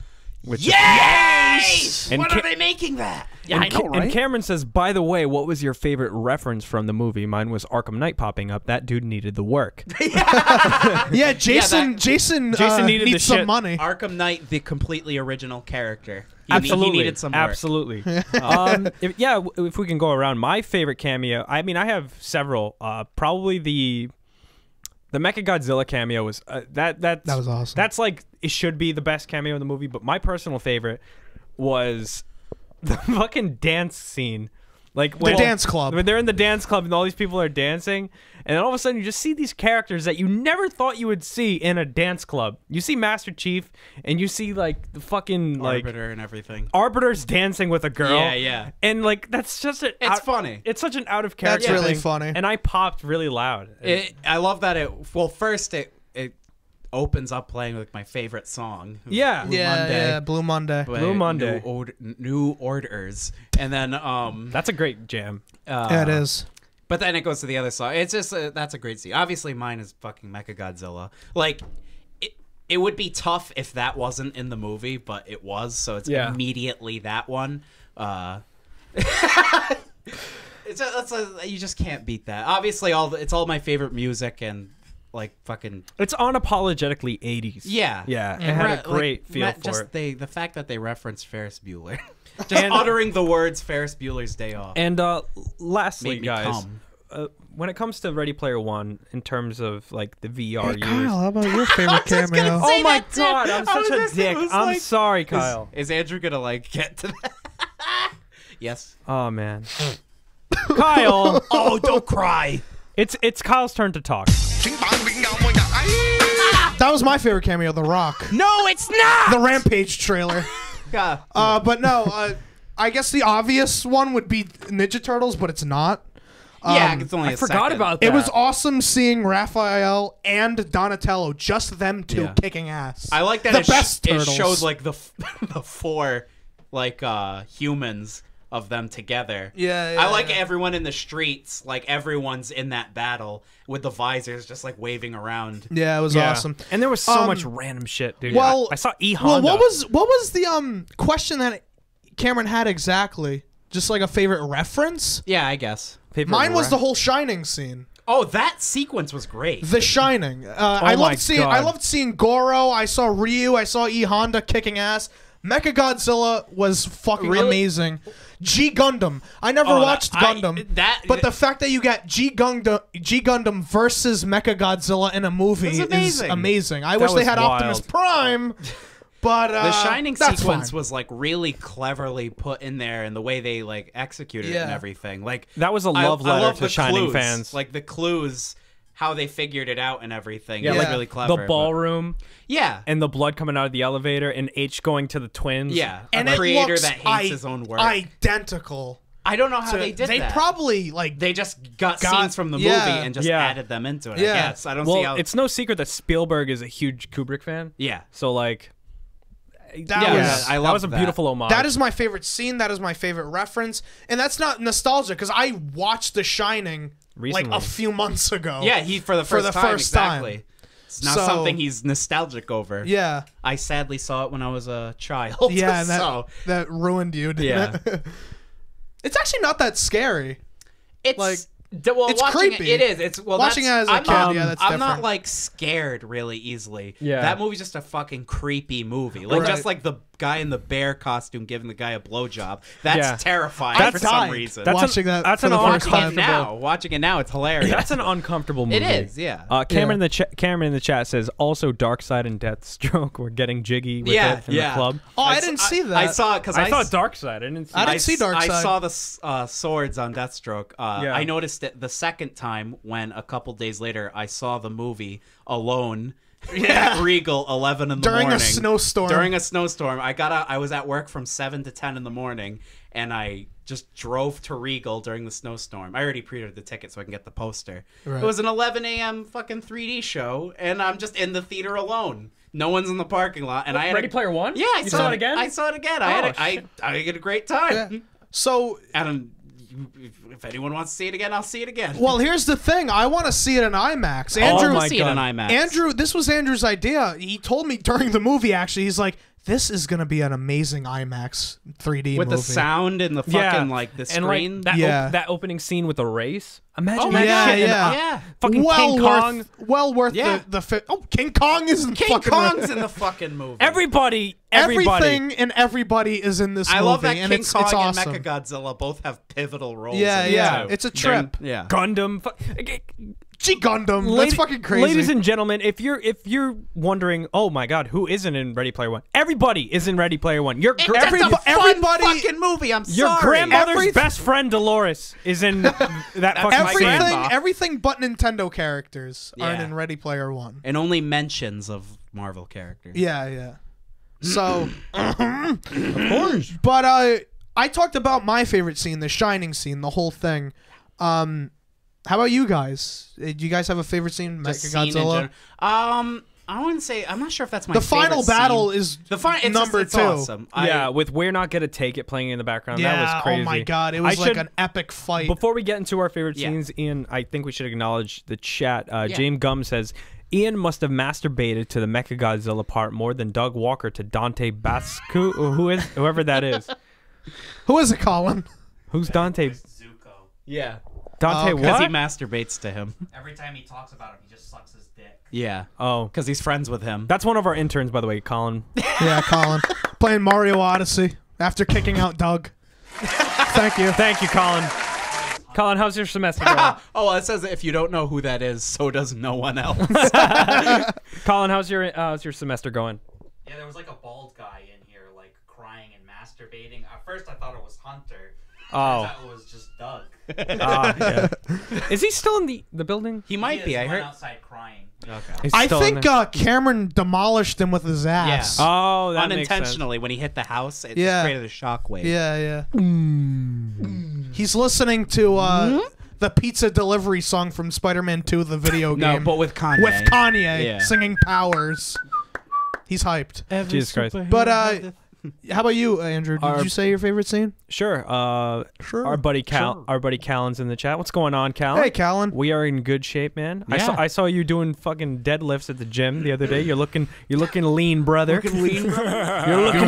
Which
Yes!
And
When
Ca-
are they making that? Yeah,
and, and Cameron says, by the way, what was your favorite reference from the movie? Mine was Arkham Knight popping up. That dude needed the work.
Yeah, Jason
needed the
needs some
shit.
money.
Arkham Knight, the completely original character. He
Absolutely.
needed some work.
Absolutely. If we can go around, my favorite cameo, I mean, I have several. Probably the Mechagodzilla cameo was that
was awesome.
That's like, it should be the best cameo in the movie, but my personal favorite was the fucking dance scene. Like
The dance club.
When they're in the dance club and all these people are dancing, and then all of a sudden you just see these characters that you never thought you would see in a dance club. You see Master Chief, and you see like the fucking like
Arbiter and everything.
Arbiter's dancing with a girl.
Yeah, yeah.
And like that's just
It's funny.
It's such an out of character.
That's really
thing,
funny.
And I popped really loud.
I love that well, first it opens up playing like my favorite song.
Yeah.
Blue Monday.
Blue Monday.
by
Blue Monday.
New Orders, and then
That's a great jam.
Yeah, it is.
But then it goes to the other song. It's just that's a great scene. Obviously, mine is fucking Mechagodzilla. Like, it would be tough if that wasn't in the movie, but it was, so it's immediately that one. You just can't beat that. Obviously, it's all my favorite music and like fucking.
It's unapologetically 80s.
Yeah,
Yeah. It had a great feel for
just
it.
the fact that they referenced Ferris Bueller, just uttering the words Ferris Bueller's Day Off.
And lastly,
Made me
guys,
cum.
when it comes to Ready Player One, in terms of like the VR use,
How about your favorite cameo?
oh my god, I'm such a dick. I'm
like,
sorry, Kyle.
Is Andrew gonna like get to that? Yes.
Oh man, Kyle.
Oh, don't cry.
It's Kyle's turn to talk.
That was my favorite cameo, The Rock.
No, it's not.
The Rampage trailer.
Yeah.
But no, I guess the obvious one would be Ninja Turtles, but it's not.
Yeah, it's only
I
a
forgot
second.
about that.
It was awesome seeing Raphael and Donatello, just them two, kicking ass.
I like that
the
it,
best
it
turtles.
showed like the four like humans of them together.
Yeah,
I like
yeah.
everyone in the streets, like everyone's in that battle with the visors just like waving around.
Yeah, it was awesome.
And there was so much random shit, dude.
Well,
I saw E
Well,
Honda.
what was the question that Cameron had exactly? Just like a favorite reference?
Yeah, I guess.
Mine was the whole Shining scene.
Oh, that sequence was great.
The Shining. I
my
loved seeing Goro. I saw Ryu. I saw E Honda kicking ass. Mechagodzilla was fucking amazing. G Gundam. I never watched Gundam, but the fact that you got G Gundam versus Mechagodzilla in a movie is amazing. I wish they
was
had
wild.
Optimus Prime, but
the Shining
that's
sequence
fine.
was like really cleverly put in there, and the way they like executed it and everything. Like
That was a love
I
letter
love
to
the
Shining
clues,
fans.
like the clues, how they figured it out and everything.
Yeah,
It was
like
really clever.
the ballroom
Yeah.
and the blood coming out of the elevator and H going to the twins.
Yeah.
And
a
it
creator
looks
that hates his own work.
identical.
I don't know how they did
They
that.
probably like
They just got scenes from the movie
yeah.
and just
Yeah.
added them into it.
Yeah.
I guess. I don't
Well,
see how.
it's no secret that Spielberg is a huge Kubrick fan.
Yeah.
So like,
that was
I
that
love
was a
that.
beautiful homage.
that is my favorite scene. That is my favorite reference, and that's not nostalgia because I watched The Shining
Recently.
like a few months ago.
Yeah, he for the first time. Exactly. It's not
So-
something he's nostalgic over.
Yeah.
I sadly saw it when I was a child.
Yeah, and
so
that ruined you. Didn't
Yeah.
it? It's actually not that scary.
it's
like,
well,
it's
watching
creepy.
It is. It's well,
Watching
that's,
it as a
I'm
kid,
not,
yeah, that's
I'm not
different.
like scared really easily.
Yeah.
that movie's just a fucking creepy movie. Like
Right.
just like the guy in the bear costume giving the guy a blowjob. That's
Yeah.
terrifying
I
for
died.
some reason.
That's
Watching that
that's
for
an
the first
watching
time.
it now, it's hilarious.
That's an uncomfortable movie.
It is, yeah.
Cameron in the chat says also Darkseid and Deathstroke were getting jiggy with it in the club.
Oh, I didn't see that.
I saw it because
I thought Darkseid. I didn't see.
I didn't see Darkseid.
I saw the swords on Deathstroke.
Yeah.
I noticed it the second time when a couple days later I saw the movie alone at Regal 11 in the
During a
morning.
snowstorm.
During a snowstorm. I was at work from 7 to 10 in the morning, and I just drove to Regal during the snowstorm. I already pre-ordered the ticket so I can get the poster.
Right.
It was an 11 a.m. fucking 3D show, and I'm just in the theater alone. No one's in the parking lot, and I had
Ready Player One?
Yeah,
You saw it again?
I saw it again.
Oh,
I had a great time.
Yeah. So,
And if anyone wants to see it again, I'll see it again.
well, here's the thing. I want to see it in IMAX. Andrew,
my
see it in
God.
IMAX.
Andrew, this was Andrew's idea. He told me during the movie. Actually, he's like, "This is gonna be an amazing IMAX 3D
with
movie."
the sound and the fucking like the
and
screen.
like that,
Yeah.
that opening scene with the race. Imagine
Oh
that
my God,
shit. in,
yeah.
fucking King Kong.
well worth
Yeah.
Oh, King Kong is in
King
fucking
Kong's in the fucking movie.
Everybody.
everything and everybody is in this movie.
I love that
and
King
it's
Kong
awesome.
and Mechagodzilla both have pivotal roles.
Yeah,
in it,
yeah.
too.
It's a trip.
Yeah.
Gundam.
G Gundam. That's fucking crazy.
Ladies and gentlemen, if you're wondering, oh my God, who isn't in Ready Player One? Everybody is in Ready Player One.
That's a fun fucking movie. I'm
Your
sorry.
grandmother's best friend Dolores is in that fucking scene.
everything but Nintendo characters aren't
Yeah.
in Ready Player One.
And only mentions of Marvel characters.
Yeah, yeah. So, of course. But I talked about my favorite scene, the Shining scene, the whole thing. How about you guys? Do you guys have a favorite scene?
Just scene in
Mechagodzilla.
general. I wouldn't say. I'm not sure if that's my
The final
favorite
battle
scene.
is
it's
number
it's
2.
Awesome.
Yeah, with "We're Not Gonna Take It" playing in the background.
Yeah,
That was crazy.
oh my god, it was like an epic fight.
Before we get into our favorite
Yeah.
scenes, Ian, I think we should acknowledge the chat. James Gum says, Ian must have masturbated to the Mechagodzilla part more than Doug Walker to Dante Bascu, whoever that is.
Who is it, Colin?
Who's Dante?
Zuko.
Yeah.
Dante
Because he
what?
masturbates to him.
Every time he talks about him, he just sucks his dick.
Yeah.
Oh,
Because he's friends with him.
that's one of our interns, by the way, Colin.
Yeah, Colin. Playing Mario Odyssey after kicking out Doug. Thank you.
Thank you, Colin. Colin, how's your semester going?
Oh, it says if you don't know who that is, so does no one else.
Colin, how's your semester going?
Yeah, there was like a bald guy in here, like crying and masturbating. At first, I thought it was Hunter.
Oh.
Turns out it was just Doug.
Yeah. Is he still in the building?
He might
He
be.
is.
I
He went
heard.
outside crying.
Okay.
He's
I
still in
think
there?
Cameron demolished him with his ass.
Yeah.
Oh, that makes sense.
Unintentionally, when he hit the house, it
Yeah.
created a shockwave.
Yeah. He's listening to the pizza delivery song from Spider-Man 2, the video
No,
game.
but with Kanye.
With Kanye
Yeah.
singing Powers. He's hyped.
Jesus Christ.
But how about you, Andrew? Did you say your favorite scene?
Sure.
Sure.
Our buddy Callan's in the chat. What's going on, Callan?
Hey, Callan.
We are in good shape, man.
Yeah.
I saw you doing fucking deadlifts at the gym the other day. You're looking lean, brother. You're looking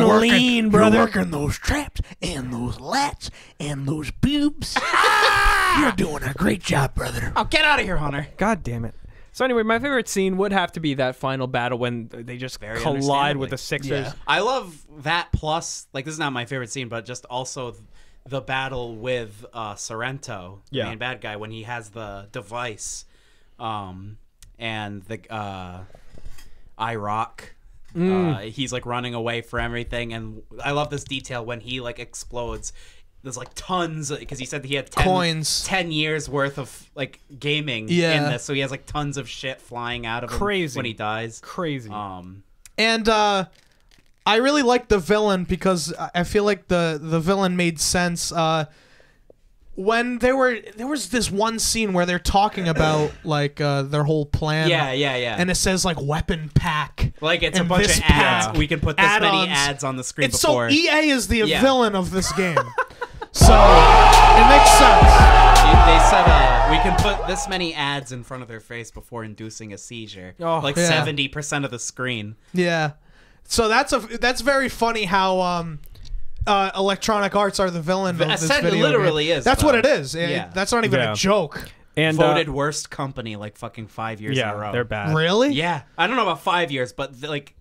lean, brother.
You're working those traps and those lats and those boobs. You're doing a great job, brother.
Oh, get out of here, Hunter.
God damn it. So anyway, my favorite scene would have to be that final battle when they just
Very
collide with
understandably.
the Sixers.
Yeah.
I love that. Plus, like, this is not my favorite scene, but just also the battle with Sorrento, the main bad guy, when he has the device, and the IROC. He's like running away from everything, and I love this detail when he like explodes. There's like tons, because he said he had 10 years worth of like gaming in this, so he has like tons of shit flying out of him when he dies.
Crazy.
And I really like the villain because I feel like the villain made sense. When there was this one scene where they're talking about like their whole plan.
Yeah.
And it says like weapon pack.
Like it's a
and
bunch
this
of ads.
pack,
We can put this many
add-ons.
ads on the screen
It's
before.
so EA is the villain of this game. So it makes sense.
They said we can put this many ads in front of their face before inducing a seizure.
Oh,
like
yeah.
70% of the screen.
Yeah. So that's very funny how Electronic Arts are the villain of this video
literally
game.
is,
That's
though.
what it is.
Yeah.
That's not even
Yeah.
a joke.
And
Voted worst company like fucking 5 years in a
yeah,
row.
they're bad.
Really?
Yeah. I don't know about 5 years, but like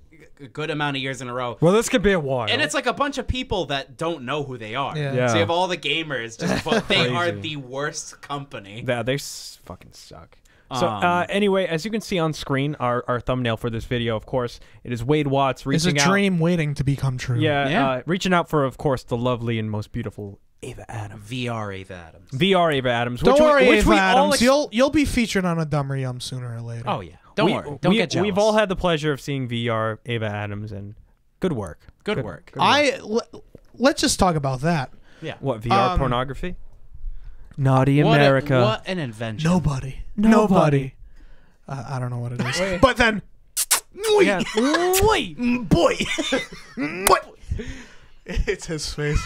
a good amount of years in a row.
Well, this could be a while.
And it's like a bunch of people that don't know who they are.
Yeah.
Yeah.
So you have all the gamers just vote. They are
Crazy.
the worst company.
Yeah, fucking suck. So anyway, as you can see on screen, our thumbnail for this video, of course, it is Wade Watts
It's a
reaching out.
dream waiting to become true.
Yeah.
Reaching out for, of course, the lovely and most beautiful Ava Adams.
VR Ava Adams.
VR Ava Adams.
Don't worry,
which
Ava
we all
Adams. You'll be featured on a Dumb or Yum sooner or later.
Oh yeah. Don't worry. Don't get jealous.
We've all had the pleasure of seeing VR Ava Adams, and good work.
Good work.
Let's just talk about that.
Yeah.
What, VR pornography? Naughty
What
America.
what an invention.
Nobody. I don't know what it is. But then,
Yeah.
boy, what? It's his face.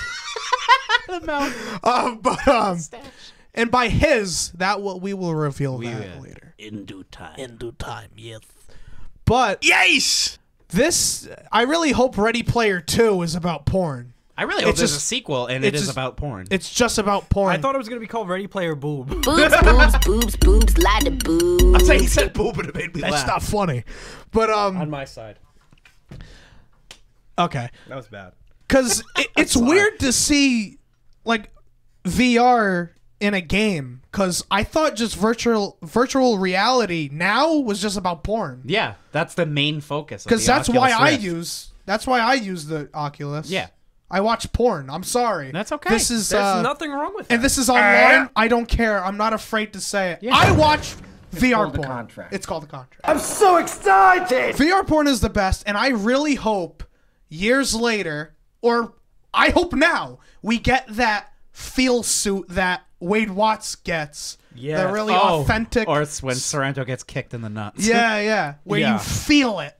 The mouth.
And by his, we will reveal that
will.
later.
In due time.
In due time, yes. But I really hope Ready Player 2 is about porn.
I really hope
It's
there's a
just-
sequel and it
it's
is
just-
about porn.
It's just about porn.
I thought it was going to be called Ready Player Boob.
Boobs, lot of boobs.
I'm saying he said boob and it made me
that's
laugh.
not funny. But
On my side.
okay.
That was bad.
Because it's weird to see like VR in a game. Because I thought just virtual reality now was just about porn.
Yeah, that's the main focus.
Because that's why I
use.
use the Oculus.
Yeah.
I watch porn. I'm sorry.
That's okay.
This is
There's nothing wrong with that.
and this is online. I don't care. I'm not afraid to say it. I watch VR porn.
contract.
It's called the contract.
I'm so excited!
VR porn is the best, and I really hope years later, or I hope now, we get that feel suit that Wade Watts gets
Yeah.
The really authentic.
Or it's when Sorrento gets kicked in the nuts.
yeah. Where
Yeah.
you feel it.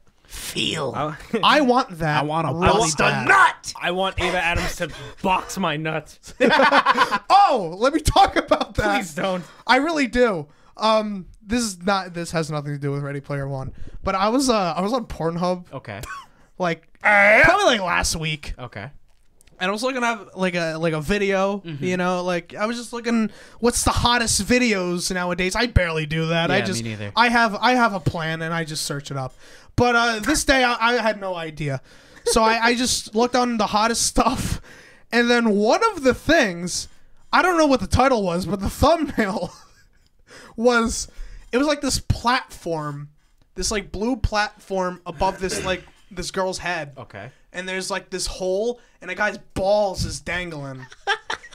I want that.
I want to
really
bust a
bad.
nut.
I want Ava Adams to box my nuts.
Oh, let me talk about that.
Please don't.
I really do. This has nothing to do with Ready Player One. But I was on Pornhub
Okay.
like probably like last week.
Okay.
And I was looking at like a video, you know, like I was just looking what's the hottest videos nowadays. I barely do that.
Yeah, me neither.
I have a plan and I just search it up. But this day I had no idea. So I just looked on the hottest stuff, and then one of the things, I don't know what the title was, but the thumbnail was like this platform, this like blue platform above this like this girl's head.
Okay.
And there's like this hole, and a guy's balls is dangling,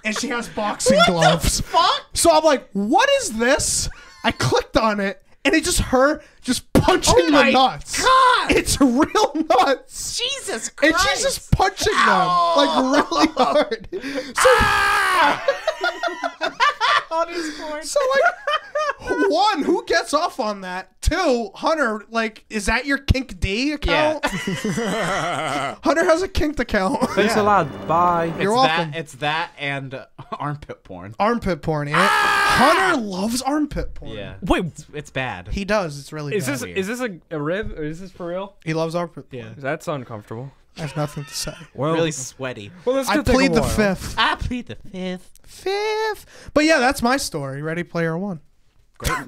and she has boxing gloves.
Fuck.
So I'm like, what is this? I clicked on it, and it's just her just punching the nuts.
God.
It's real nuts.
Jesus
And
Christ.
she's just punching them like really hard. So like, one, who gets off on that? Two, Hunter, like, is that your Kink D account? Hunter has a Kinked account.
Thanks a lot. Bye.
You're welcome.
It's that and armpit porn.
Armpit porn. Hunter loves armpit porn.
Yeah.
Wait,
It's bad.
He does. It's really
is
bad.
this a rib or is this for real?
He loves armpit porn.
Yeah.
That's uncomfortable.
I have nothing to say.
Well,
Really sweaty.
well, this
I
could take a
plead the
while.
fifth.
I plead the fifth.
But yeah, that's my story. Ready Player One.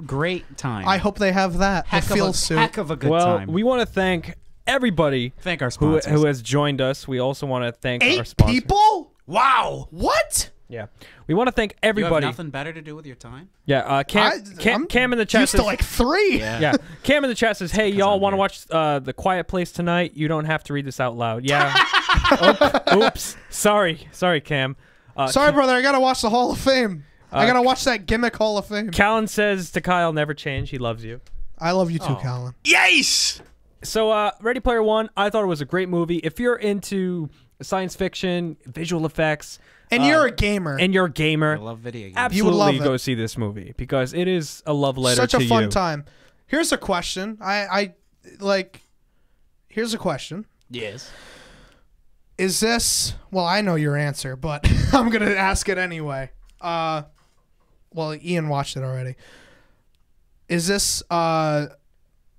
Great time.
I hope they have that.
heck
the
of
feel
a
suit.
heck of a good
Well,
time.
we want to thank everybody
Thank our
who
sponsors.
has joined us. We also want to thank our
8
sponsors.
people?
Wow.
What?
Yeah, we want to thank
You have
everybody.
nothing better to do with your time?
Yeah,
I'm
Cam in the chat
used
says,
to like 3.
yeah, Cam in the chat says, "Hey, y'all
I'm
want to
here.
watch The Quiet Place tonight? You don't have to read this out loud." Yeah. Oops. Sorry, Cam.
Sorry, brother. I gotta watch the Hall of Fame. I gotta watch that gimmick Hall of Fame.
Callan says to Kyle, "Never change. He loves you."
I love you too, Callan.
Yes.
So, Ready Player One, I thought it was a great movie. If you're into science fiction, visual effects,
And you're a gamer.
and you're a gamer,
I love video games.
absolutely
love it.
go see this movie because it is a love letter
Such
to
a fun
you.
time. Here's a question. Here's a question.
Yes.
Is this? Well, I know your answer, but I'm gonna ask it anyway. Well, Ian watched it already. Is this?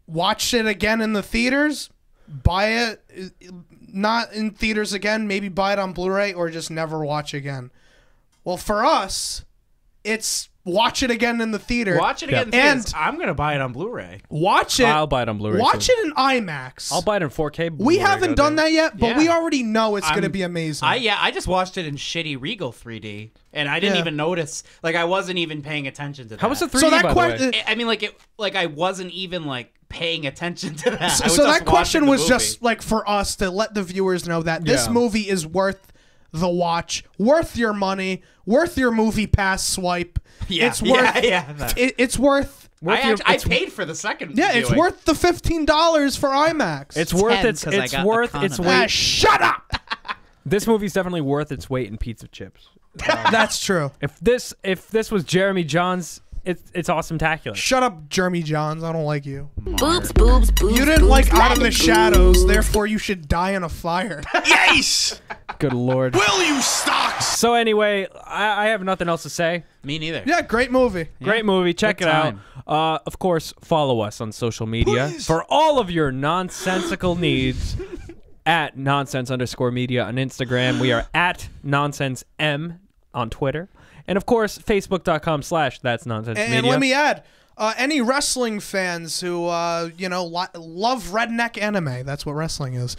Watch it again in the theaters. Buy it, not in theaters again. Maybe buy it on Blu-ray or just never watch again. Well, for us, it's watch it again in the theater.
Watch it again.
And
I'm gonna buy it on Blu-ray.
watch it.
I'll buy it on Blu-ray.
Watch
too.
it in IMAX.
I'll buy it in 4K.
We
Blu-ray,
haven't done
goddamn.
that yet, but
Yeah.
we already know it's going to
I'm-
be amazing.
I just watched it in shitty Regal 3D, and I didn't
Yeah.
even notice. Like I wasn't even paying attention to that.
How was the 3D?
So that
by the
question,
way?
I mean, like I wasn't even like paying attention to that. I was
so
just
that
watching
question
the
was
movie.
just like for us to let the viewers know that this
Yeah.
movie is worth the watch, worth your money, worth your movie pass swipe.
Yeah,
It's worth.
yeah.
It's worth.
I paid for the second.
Yeah, it's
viewing.
worth the $15 for IMAX.
It's worth
10
its
'cause I
it's
got a
worth
ton
its
of it.
weight.
shut up.
This movie's definitely worth its weight in pizza chips.
That's true.
If this was Jeremy Johns, it's awesome-tacular.
Shut up, Jeremy Johns. I don't like you.
Boobs, boobs, boobs.
You didn't like
boobs,
Out of the
boobs.
Shadows, therefore you should die in a fire.
Yes!
Good lord.
Will you stocks?
So anyway, I have nothing else to say.
Me neither.
Yeah, great movie.
Great movie. Check
Good
it
time.
out. Of course, follow us on social media for all of your nonsensical needs. At nonsense_media on Instagram. We are at nonsensem on Twitter. And of course, facebook.com/that's nonsense
And
media.
let me add, any wrestling fans who love redneck anime, that's what wrestling is.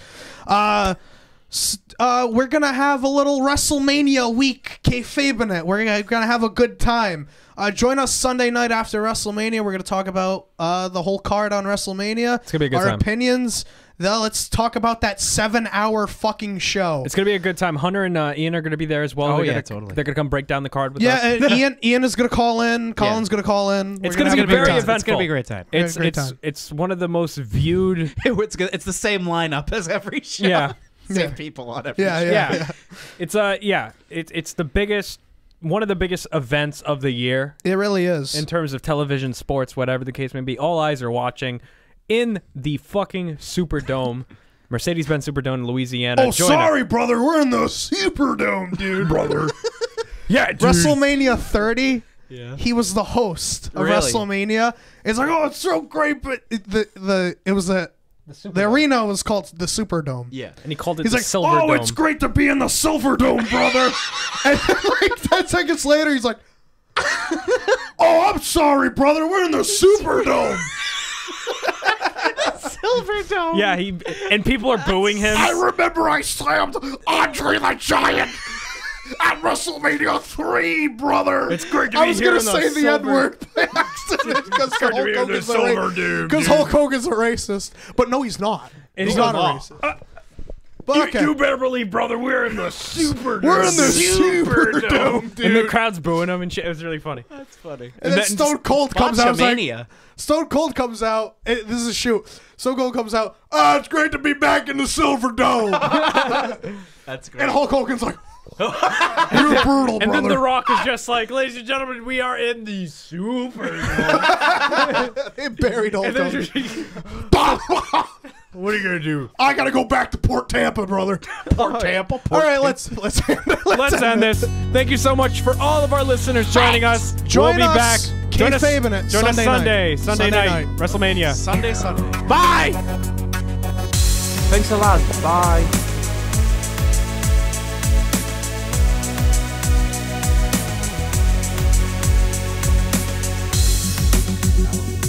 We're gonna have a little WrestleMania week, kayfabing it. We're gonna have a good time. Join us Sunday night after WrestleMania. We're gonna talk about the whole card on WrestleMania.
It's gonna be a good
Our
time.
opinions. Let's talk about that 7-hour fucking show.
It's going to be a good time. Hunter and Ian are going to be there as well.
Oh,
They're
yeah,
gonna,
totally.
They're going to come break down the card with
Yeah,
us.
and Ian is gonna call in. Colin's gonna call in.
It's
We're
gonna be
have a
very
good time.
eventful.
It's gonna be a great time.
It's
Great time.
it's one of the most viewed.
It's good. It's the same lineup as every show.
Yeah.
Same
Yeah.
people on every
Yeah,
show.
yeah,
Yeah.
yeah.
It's it's the biggest one of the biggest events of the year
It really is.
in terms of television, sports, whatever the case may be. All eyes are watching in the fucking Superdome, Mercedes-Benz Superdome in Louisiana.
Oh,
Join
sorry, brother. We're in the Superdome, dude. Brother.
Yeah, dude.
WrestleMania 30.
Yeah.
He was the host of
Really?
WrestleMania. It's like, oh, it's so great, but the arena was called the Superdome.
Yeah.
And he called it
He's
the
like,
Silver
oh,
Dome.
it's great to be in the Silverdome, brother. And then, like 10 seconds later, he's like, oh, I'm sorry, brother. We're in the Superdome.
Silverdome.
Yeah, and people are booing him.
I remember I slammed Andre the Giant at WrestleMania 3, brother.
It's great to
I
be
was
here
gonna
in the
say the
silver-
N-word by accident because
great to be in the Silver Dome, dude.
Hulk Hogan's a racist, but no, he's not. He's not a racist. But okay,
You better believe, brother, we're in the Superdome.
we're in the Superdome, dude.
And the crowd's booing him and shit. It was really funny.
That's funny.
And then
then
Stone Cold comes out. Like,
Botchamania.
Stone Cold comes out. This is a shoot. Stone Cold comes out. Ah, it's great to be back in the Silverdome.
That's great.
And Hulk Hogan's like, you're brutal,
And then The
brother.
Rock is just like, ladies and gentlemen, we are in the Superdome.
They buried Hulk
And then
Hogan.
what are you gonna do?
I gotta go back to Port Tampa, brother. Port Tampa. All right, let's
Let's end this. Thank you so much for all of our listeners joining us.
Join
we'll be
us.
back. Join us,
Kayfabe in it.
join us
Sunday
Sunday
night.
night, WrestleMania.
Sunday.
Bye.
Thanks a lot. Bye.